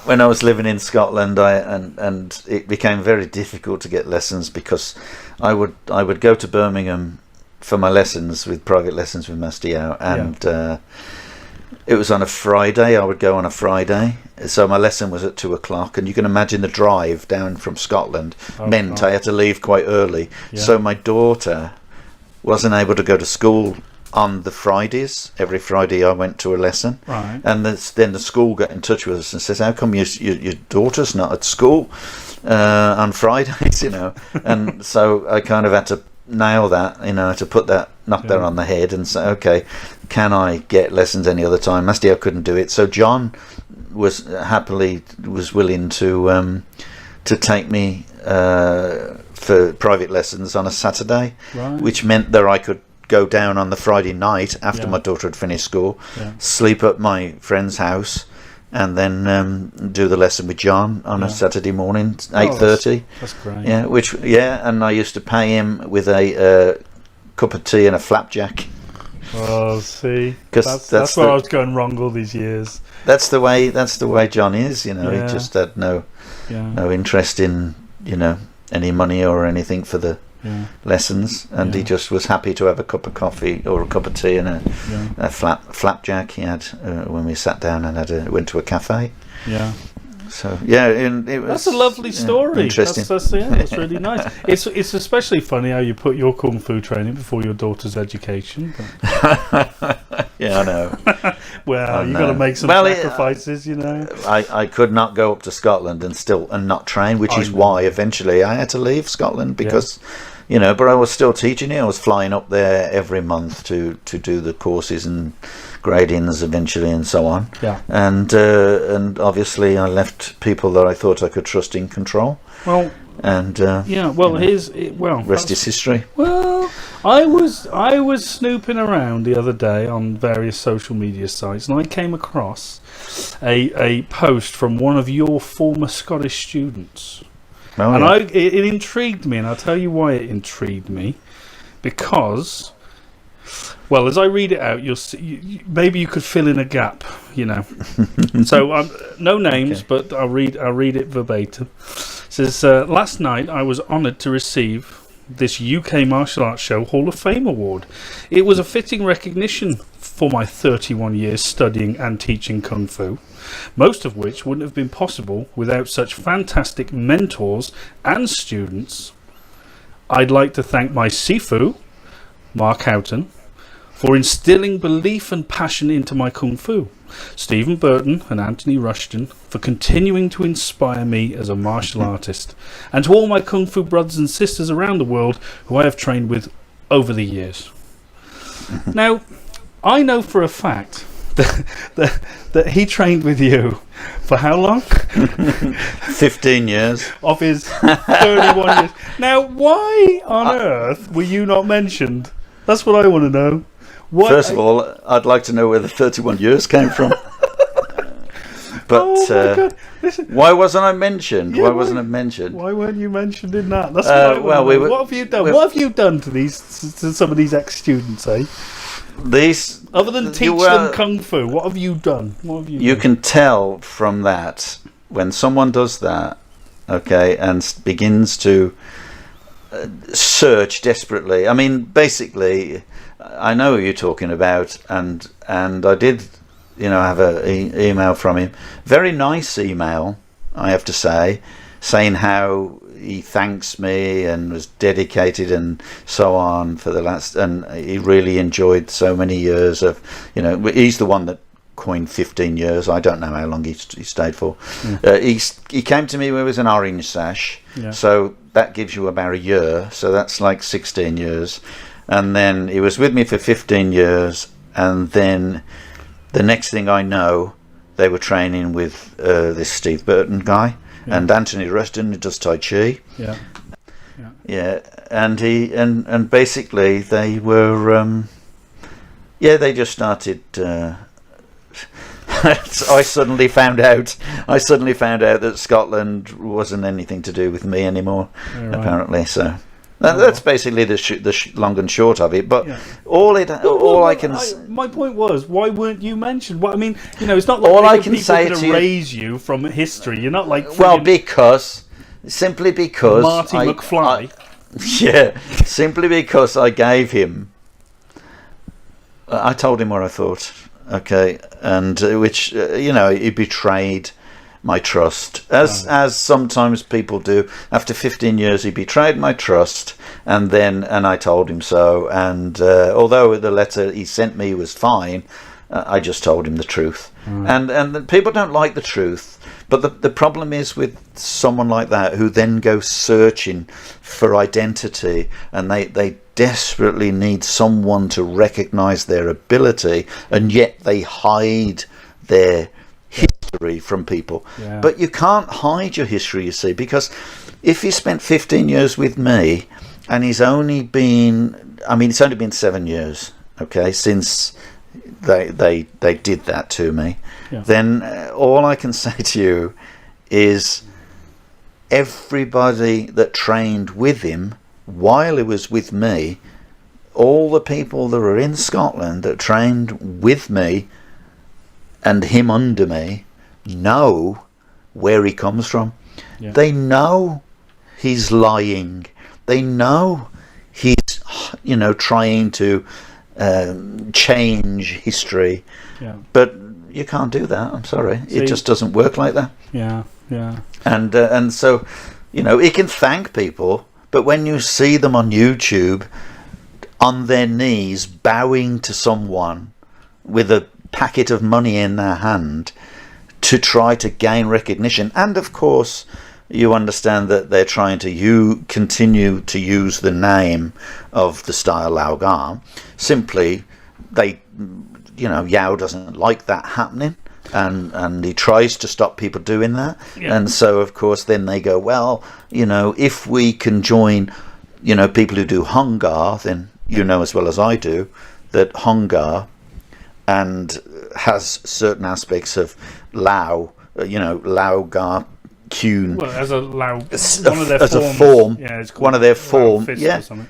When I was living in Scotland, and it became very difficult to get lessons because I would go to Birmingham for my lessons, with private lessons with Master Yao, and it was on a Friday. I would go on a Friday, so my lesson was at 2:00, and you can imagine the drive down from Scotland meant I had to leave quite early. Yeah. So my daughter wasn't able to go to school on the Fridays. Every Friday I went to a lesson, Right. and then the school got in touch with us and says, how come your daughter's not at school on Fridays, you know? And so I kind of had to nail that, you know, to knock that on the head and say, okay, can I get lessons any other time? Master couldn't do it, so John was willing to take me for private lessons on a Saturday, Right. which meant that I could go down on the Friday night after my daughter had finished school, sleep at my friend's house, and then do the lesson with John on a Saturday morning, 8:30. That's great. Yeah, and I used to pay him with a cup of tea and a flapjack. Oh, see, 'Cause that's where I was going wrong all these years. That's the way John is, you know. Yeah. He just had no Yeah. interest in, you know, any money or anything for the lessons, and he just was happy to have a cup of coffee or a cup of tea and a flapjack he had when we sat down and went to a cafe. Yeah. So and it was, That's a lovely story. Interesting. That's really nice. It's especially funny how you put your kung fu training before your daughter's education. Yeah, I know. Well, you got to make some sacrifices, you know. I could not go up to Scotland and not train, which is why eventually I had to leave Scotland because, you know, but I was still teaching it. I was flying up there every month to do the courses and gradings eventually and so on. Yeah. And obviously I left people that I thought I could trust in control. Well, and rest is history. Well, I was snooping around the other day on various social media sites, and I came across a post from one of your former Scottish students. Oh, and it intrigued me, and I'll tell you why it intrigued me. Because, well, as I read it out, you'll see, maybe you could fill in a gap, you know. So, no names, but I'll read it verbatim. It says, last night I was honoured to receive this UK Martial Arts Show Hall of Fame award. It was a fitting recognition for my 31 years studying and teaching Kung Fu, most of which wouldn't have been possible without such fantastic mentors and students. I'd like to thank my Sifu, Mark Houghton, for instilling belief and passion into my Kung Fu, Stephen Burton and Anthony Rushton for continuing to inspire me as a martial artist, and to all my Kung Fu brothers and sisters around the world who I have trained with over the years. Now, I know for a fact that he trained with you for how long? 15 years. Of his 31 years. Now, why on earth were you not mentioned? That's what I want to know. First of all, I'd like to know where the 31 years came from. But oh my God. Listen, why wasn't I mentioned? Yeah, why wasn't I mentioned? Why weren't you mentioned in that? That's what I want to know. What have you done? What have you done to some of these ex-students, eh? These, other than teach them kung fu, what have you done? You can tell from that when someone does that, okay, and begins to search desperately. I mean, basically, I know who you're talking about, and I did, you know, have an email from him. Very nice email, I have to say, saying how he thanks me and was dedicated and so on for the last, and he really enjoyed so many years of, you know, he's the one that coined 15 years. I don't know how long he stayed for. He came to me when he was an orange sash, so that gives you about a year, so that's like 16 years. And then he was with me for 15 years, and then the next thing I know, they were training with this Steve Burton guy, and Anthony Rushton, who does Tai Chi. And he and basically they were they just started I suddenly found out that Scotland wasn't anything to do with me anymore, apparently. So that's basically the long and short of it. But my point was, why weren't you mentioned? Well, I mean, it's not like all I people can say could to erase you from history. You're not like simply because Marty McFly. Simply because I gave him. I told him what I thought. Okay, and which he betrayed my trust, as sometimes people do. After 15 years, he betrayed my trust, and I told him so. And although the letter he sent me was fine, I just told him the truth. And people don't like the truth. But the problem is with someone like that who then goes searching for identity, and they desperately need someone to recognise their ability, and yet they hide their history from people. Yeah. But you can't hide your history, you see, because if he spent 15 years with me, and it's only been 7 years, okay, since they did that to me, then all I can say to you is everybody that trained with him while he was with me, all the people that are in Scotland that trained with me and him under me, know where he comes from. Yeah. They know he's lying. They know he's trying to change history. Yeah. But you can't do that. I'm sorry. It just doesn't work like that. Yeah, yeah. And so, he can thank people, but when you see them on YouTube on their knees bowing to someone with a packet of money in their hand to try to gain recognition, and of course you understand that they're trying to continue to use the name of the style Laogar, simply Yao doesn't like that happening, and he tries to stop people doing that. Yeah. And so of course then they go, well, if we can join people who do Hongar, then as well as I do that Hongar and has certain aspects of Lao, Laogar Kune, well, as a Lao, one of their form,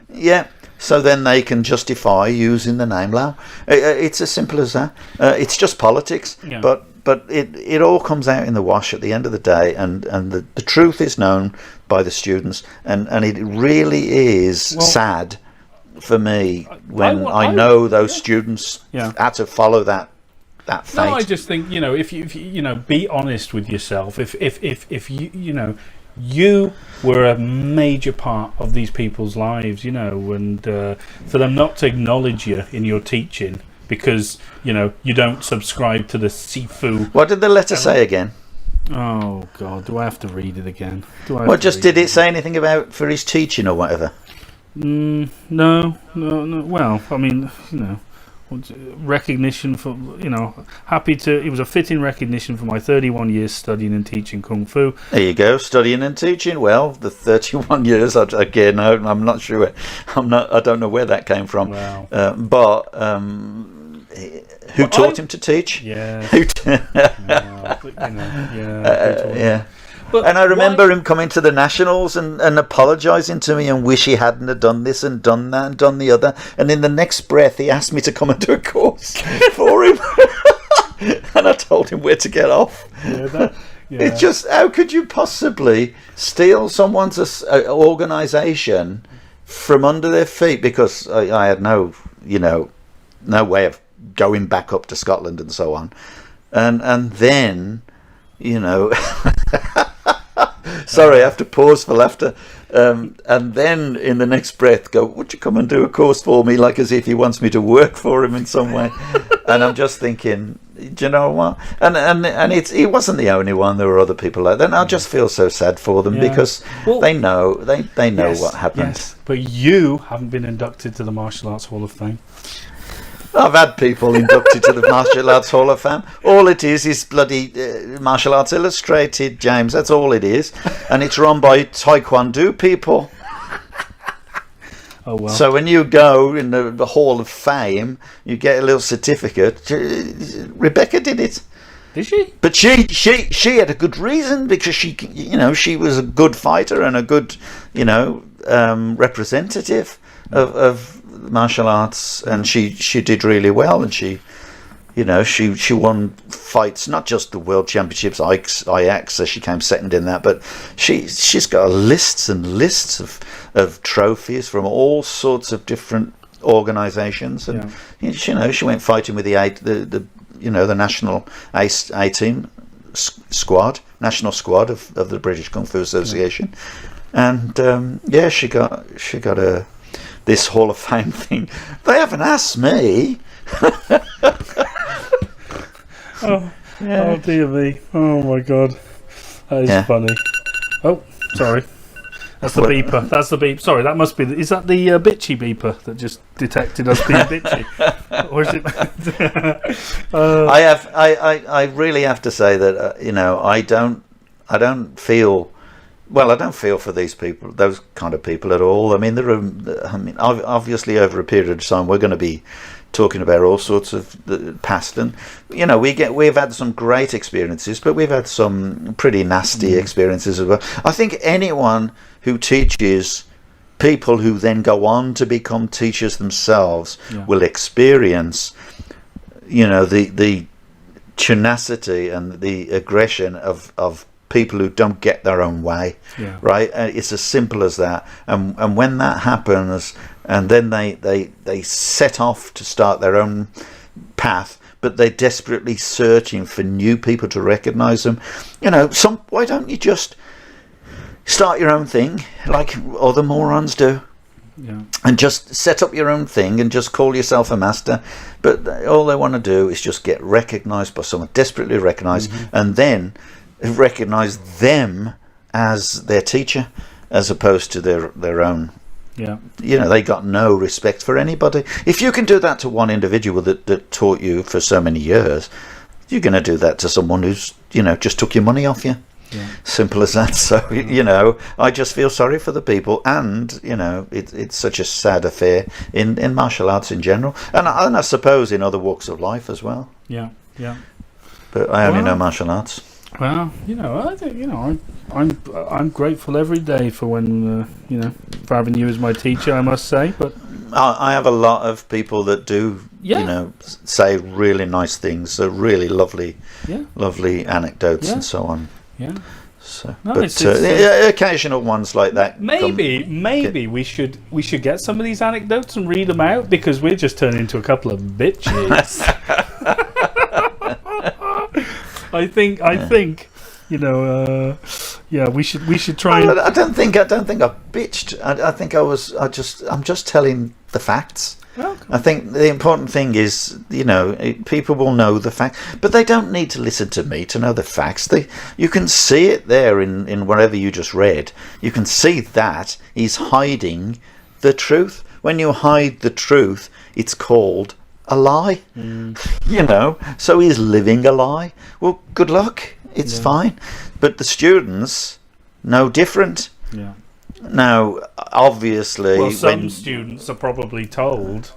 yeah. So then they can justify using the name Lao. It's as simple as that. It's just politics, but it all comes out in the wash at the end of the day, and the truth is known by the students, and it really is sad for me when I know those students had to follow that fate. No, I just think if you be honest with yourself. If you were a major part of these people's lives, and for them not to acknowledge you in your teaching because you don't subscribe to the Sifu. What did the letter say again? Oh God, do I have to read it again? Did it say anything about for his teaching or whatever? No. Well, I mean, recognition for happy to. It was a fitting recognition for my 31 years studying and teaching kung fu. There you go, studying and teaching. Well, the 31 years again. I'm not sure. I don't know where that came from. Wow. Who taught him to teach? Yeah. Yeah. And I remember him coming to the Nationals and apologising to me and wish he hadn't have done this and done that and done the other. And in the next breath, he asked me to come and do a course for him. And I told him where to get off. It's just, how could you possibly steal someone's organisation from under their feet? Because I had no way of going back up to Scotland and so on. And then, sorry, I have to pause for laughter. And then in the next breath go, would you come and do a course for me, like as if he wants me to work for him in some way? And I'm just thinking, do you know what? And he wasn't the only one. There were other people like that. And I just feel so sad for them because they know what happened. Yes. But you haven't been inducted to the Martial Arts Hall of Fame. I've had people inducted to the Martial Arts Hall of Fame. All it is bloody Martial Arts Illustrated, James. That's all it is. And it's run by Taekwondo people. Oh, well. So when you go in the Hall of Fame, you get a little certificate. Rebecca did it. Did she? But she had a good reason, because she was a good fighter and a good, representative of martial arts, and she did really well, and she won fights, not just the world championships, IX, so she came second in that, but she's got lists and lists of trophies from all sorts of different organisations, and she went fighting with the national A team squad, national squad of the British Kung Fu Association, and she got this Hall of Fame thing. They haven't asked me. Oh dear me! Oh my God, that is funny. Oh, sorry, that's the beeper. That's the beep. Sorry, that must be. Is that the bitchy beeper that just detected us being bitchy, or is it? I really have to say that I don't feel. Well, I don't feel for these people, those kind of people at all. I mean, obviously over a period of time, we're going to be talking about all sorts of the past, and we've had some great experiences, but we've had some pretty nasty experiences as well. I think anyone who teaches people who then go on to become teachers themselves will experience, the tenacity and the aggression of people who don't get their own way, right? It's as simple as that. And when that happens, and then they set off to start their own path, but they're desperately searching for new people to recognise them. Why don't you just start your own thing, like other morons do? And just set up your own thing and just call yourself a master. But all they want to do is just get recognised by someone, desperately recognised, and then recognise them as their teacher, as opposed to their own. They got no respect for anybody. If you can do that to one individual that taught you for so many years, you're going to do that to someone who's just took your money off you. Simple as that. So I just feel sorry for the people, and it's such a sad affair in martial arts in general, and I suppose in other walks of life as well. But I only know martial arts. Well, I think I'm grateful every day for when for having you as my teacher, I must say. But I have a lot of people that do say really nice things, so really lovely anecdotes and so on. So, no, but the occasional ones like that. Maybe we should get some of these anecdotes and read them out, because we're just turning into a couple of bitches. I think we should try. I don't think I bitched. I think I'm just telling the facts. Okay. I think the important thing is, people will know the facts, but they don't need to listen to me to know the facts. You can see it there in whatever you just read. You can see that he's hiding the truth. When you hide the truth, it's called a lie. So he's living a lie. Well, good luck. It's fine. But the students know different. Now, obviously, some students are probably told.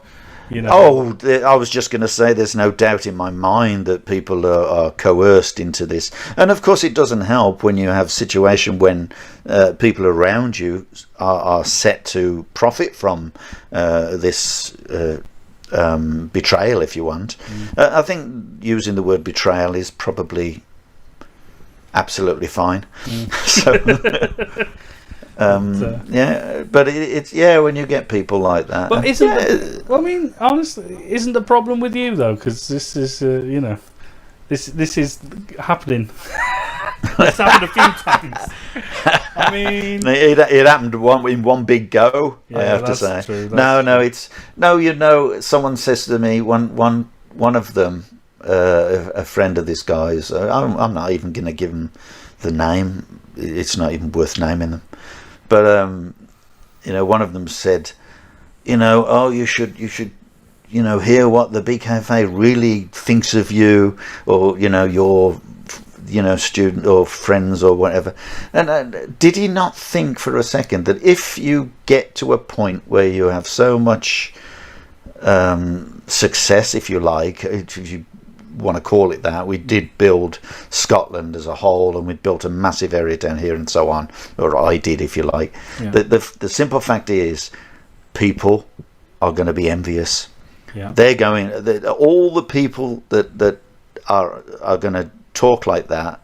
I was just going to say, there's no doubt in my mind that people are coerced into this, and of course it doesn't help when you have a situation when people around you are set to profit from this betrayal, if you want. I think using the word betrayal is probably absolutely fine. But it's when you get people like that. But honestly, isn't the problem with you though? Because this is, this is happening. It's happened a few times. I mean, it happened in one big go. I have to say. True, someone says to me, one of them, a friend of this guy's. I'm not even going to give him the name. It's not even worth naming them. But one of them said, you should hear what the BKFA really thinks of you, or your student or friends or whatever. And did he not think for a second that if you get to a point where you have so much success, if you like, if you want to call it that. We did build Scotland as a whole, and we'd built a massive area down here and so on, or I did, if you like. Yeah. The simple fact is, people are going to be envious. Yeah. They're going. All the people that are going to talk like that.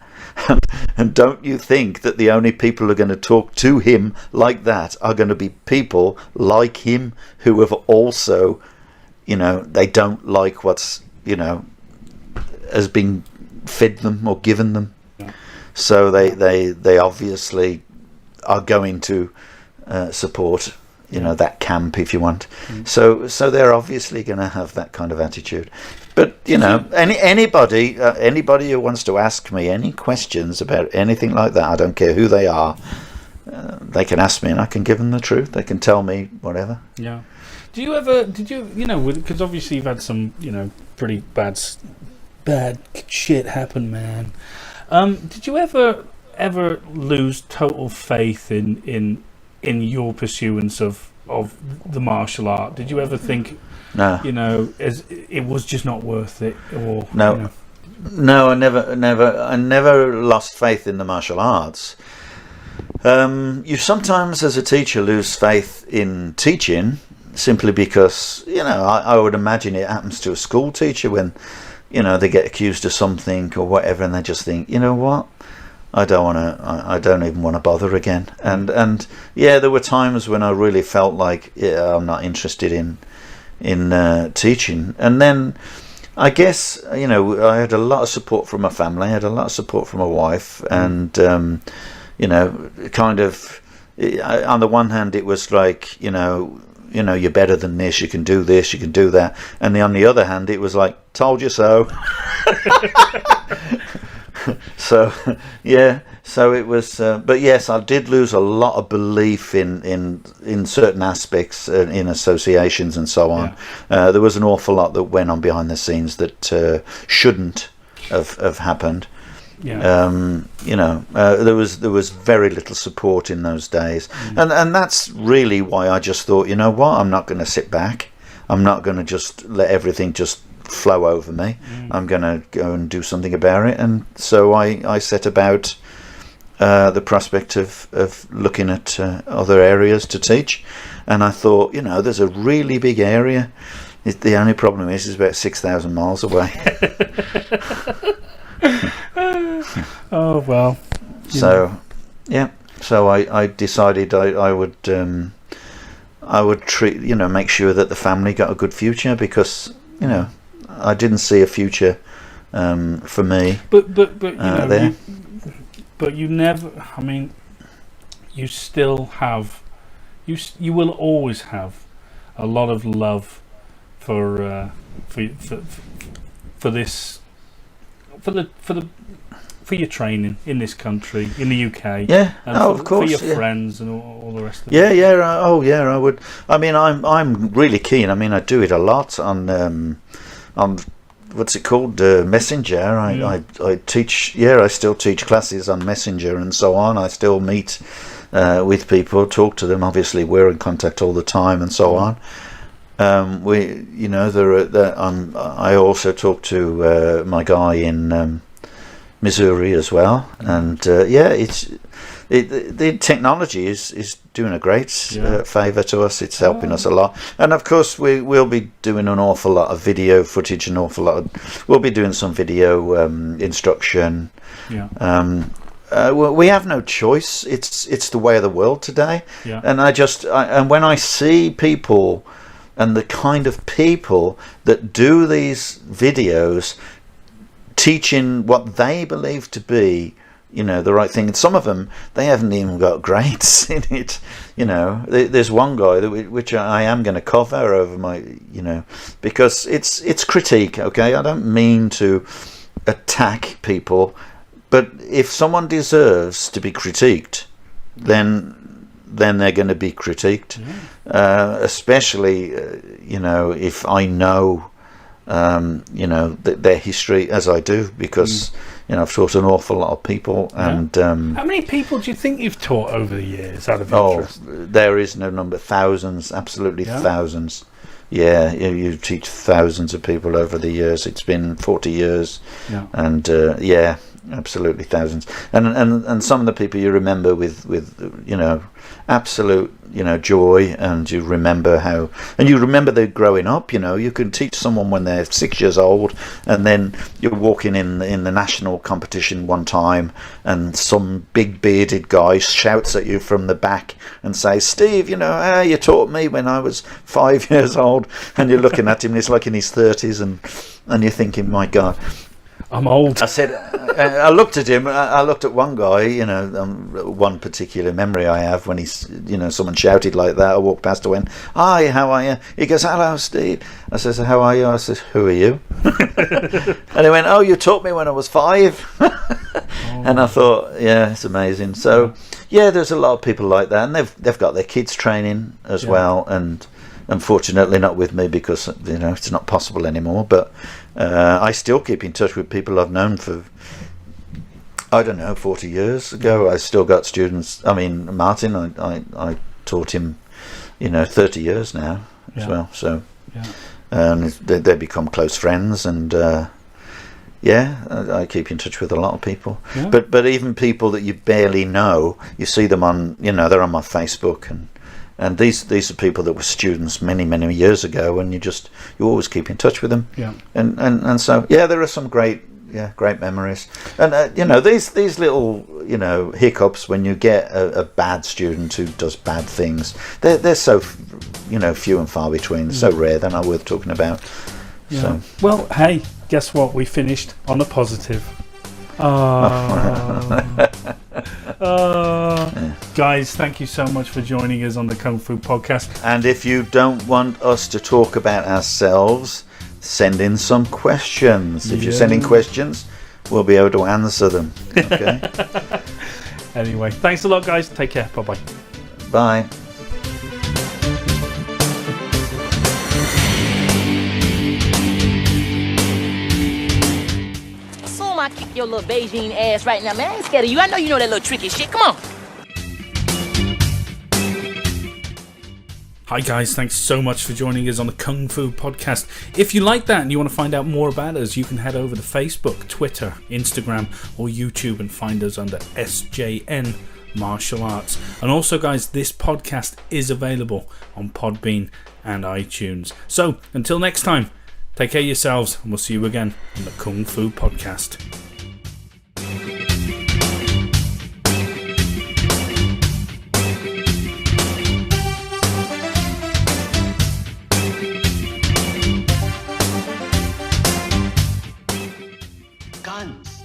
And don't you think that the only people who are going to talk to him like that are going to be people like him who have also, they don't like what's, has been fed them or given them. Yeah. So they obviously are going to support, that camp, if you want. So they're obviously going to have that kind of attitude. But anybody who wants to ask me any questions about anything like that, I don't care who they are, they can ask me and I can give them the truth. They can tell me whatever. Yeah. Because obviously you've had some, pretty bad shit happen, man. Did you ever lose total faith in your pursuance of the martial art? Did you ever think? No. As it was just not worth it, or no, no, I never lost faith in the martial arts. You sometimes, as a teacher, lose faith in teaching simply because I would imagine it happens to a school teacher when they get accused of something or whatever, and they just think, what, I don't even want to bother again. And yeah, there were times when I really felt like, I'm not interested in teaching. And then I guess I had a lot of support from my family, I had a lot of support from my wife, and kind of on the one hand it was like you're better than this, you can do this, you can do that, and on the other hand it was like, told you so. So yeah, so it was but yes, I did lose a lot of belief in certain aspects, in associations and so on. Yeah. There was an awful lot that went on behind the scenes that shouldn't have happened. Yeah. There was very little support in those days. And that's really why I just thought, what, I'm not going to sit back, I'm not going to just let everything just flow over me. I'm going to go and do something about it. And so I set about the prospect of looking at other areas to teach, and I thought, there's a really big area. The only problem is it's about 6,000 miles away. Oh well. So yeah, so I decided I would treat, make sure that the family got a good future, because I didn't see a future for me. But there. You never. I mean, you still have. You will always have a lot of love for this, for your training in this country, in the UK. Yeah, and of course. For your friends and all the rest of it. Yeah. I would. I mean, I'm really keen. I mean, I do it a lot on what's it called, Messenger. I teach. Yeah, I still teach classes on Messenger and so on. I still meet with people, talk to them. Obviously, we're in contact all the time and so on. I also talk to my guy in Missouri as well, and the technology is doing a great favour to us. It's helping us a lot, and of course we'll be doing an awful lot of video footage, we'll be doing some video instruction. We have no choice. It's the way of the world today. And and when I see people and the kind of people that do these videos teaching what they believe to be, the right thing, and some of them, they haven't even got grades in it. There's one guy which I am going to cover over my, because it's critique. Okay, I don't mean to attack people, but if someone deserves to be critiqued, then they're going to be critiqued, especially if I know their history, as I do, because I've taught an awful lot of people. And how many people do you think you've taught over the years, out of interest? There is no number. Thousands, absolutely thousands. Yeah, you teach thousands of people over the years. It's been 40 years, and yeah, absolutely thousands. And some of the people you remember with absolute joy, and you remember they're growing up. You can teach someone when they're 6 years old, and then you're walking in the national competition one time, and some big bearded guy shouts at you from the back and says, "Steve, you taught me when I was 5 years old," and you're looking at him, and he's like in his 30s, and you're thinking, my God, I'm old. I said, I looked at him. I looked at one guy. One particular memory I have when someone shouted like that. I walked past and went, "Hi, how are you?" He goes, "Hello, Steve." I says, "How are you?" I says, "Who are you?" And he went, "Oh, you taught me when I was 5." And I thought, yeah, it's amazing. So, yeah, there's a lot of people like that, and they've got their kids training as well, and unfortunately not with me because it's not possible anymore. But I still keep in touch with people I've known for, I don't know, 40 years ago. I still got students. I mean, Martin, I taught him 30 years now as well. So they become close friends, and I keep in touch with a lot of people. But even people that you barely know, you see them on they're on my Facebook, and these are people that were students many years ago, and you always keep in touch with them. And so there are some great memories. And these little hiccups when you get a bad student who does bad things, they're so few and far between, so rare, they're not worth talking about. So well, hey, guess what, we finished on a positive. Guys, thank you so much for joining us on the Kung Fu Podcast. And if you don't want us to talk about ourselves, send in some questions. If you're sending questions, we'll be able to answer them. Okay. Anyway, thanks a lot, guys. Take care. Bye-bye. Bye. I kick your little Beijing ass right now, man. I ain't scared of you. I know you know that little tricky shit. Come on. Hi guys, thanks so much for joining us on the Kung Fu Podcast. If you like that and you want to find out more about us, you can head over to Facebook, Twitter, Instagram or YouTube and find us under SJN Martial Arts. And also guys, this podcast is available on Podbean and iTunes. So until next time, take care of yourselves, and we'll see you again on the Kung Fu Podcast. Guns.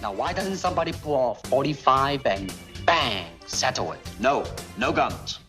Now, why doesn't somebody pull off 45 and bang, settle it? No guns.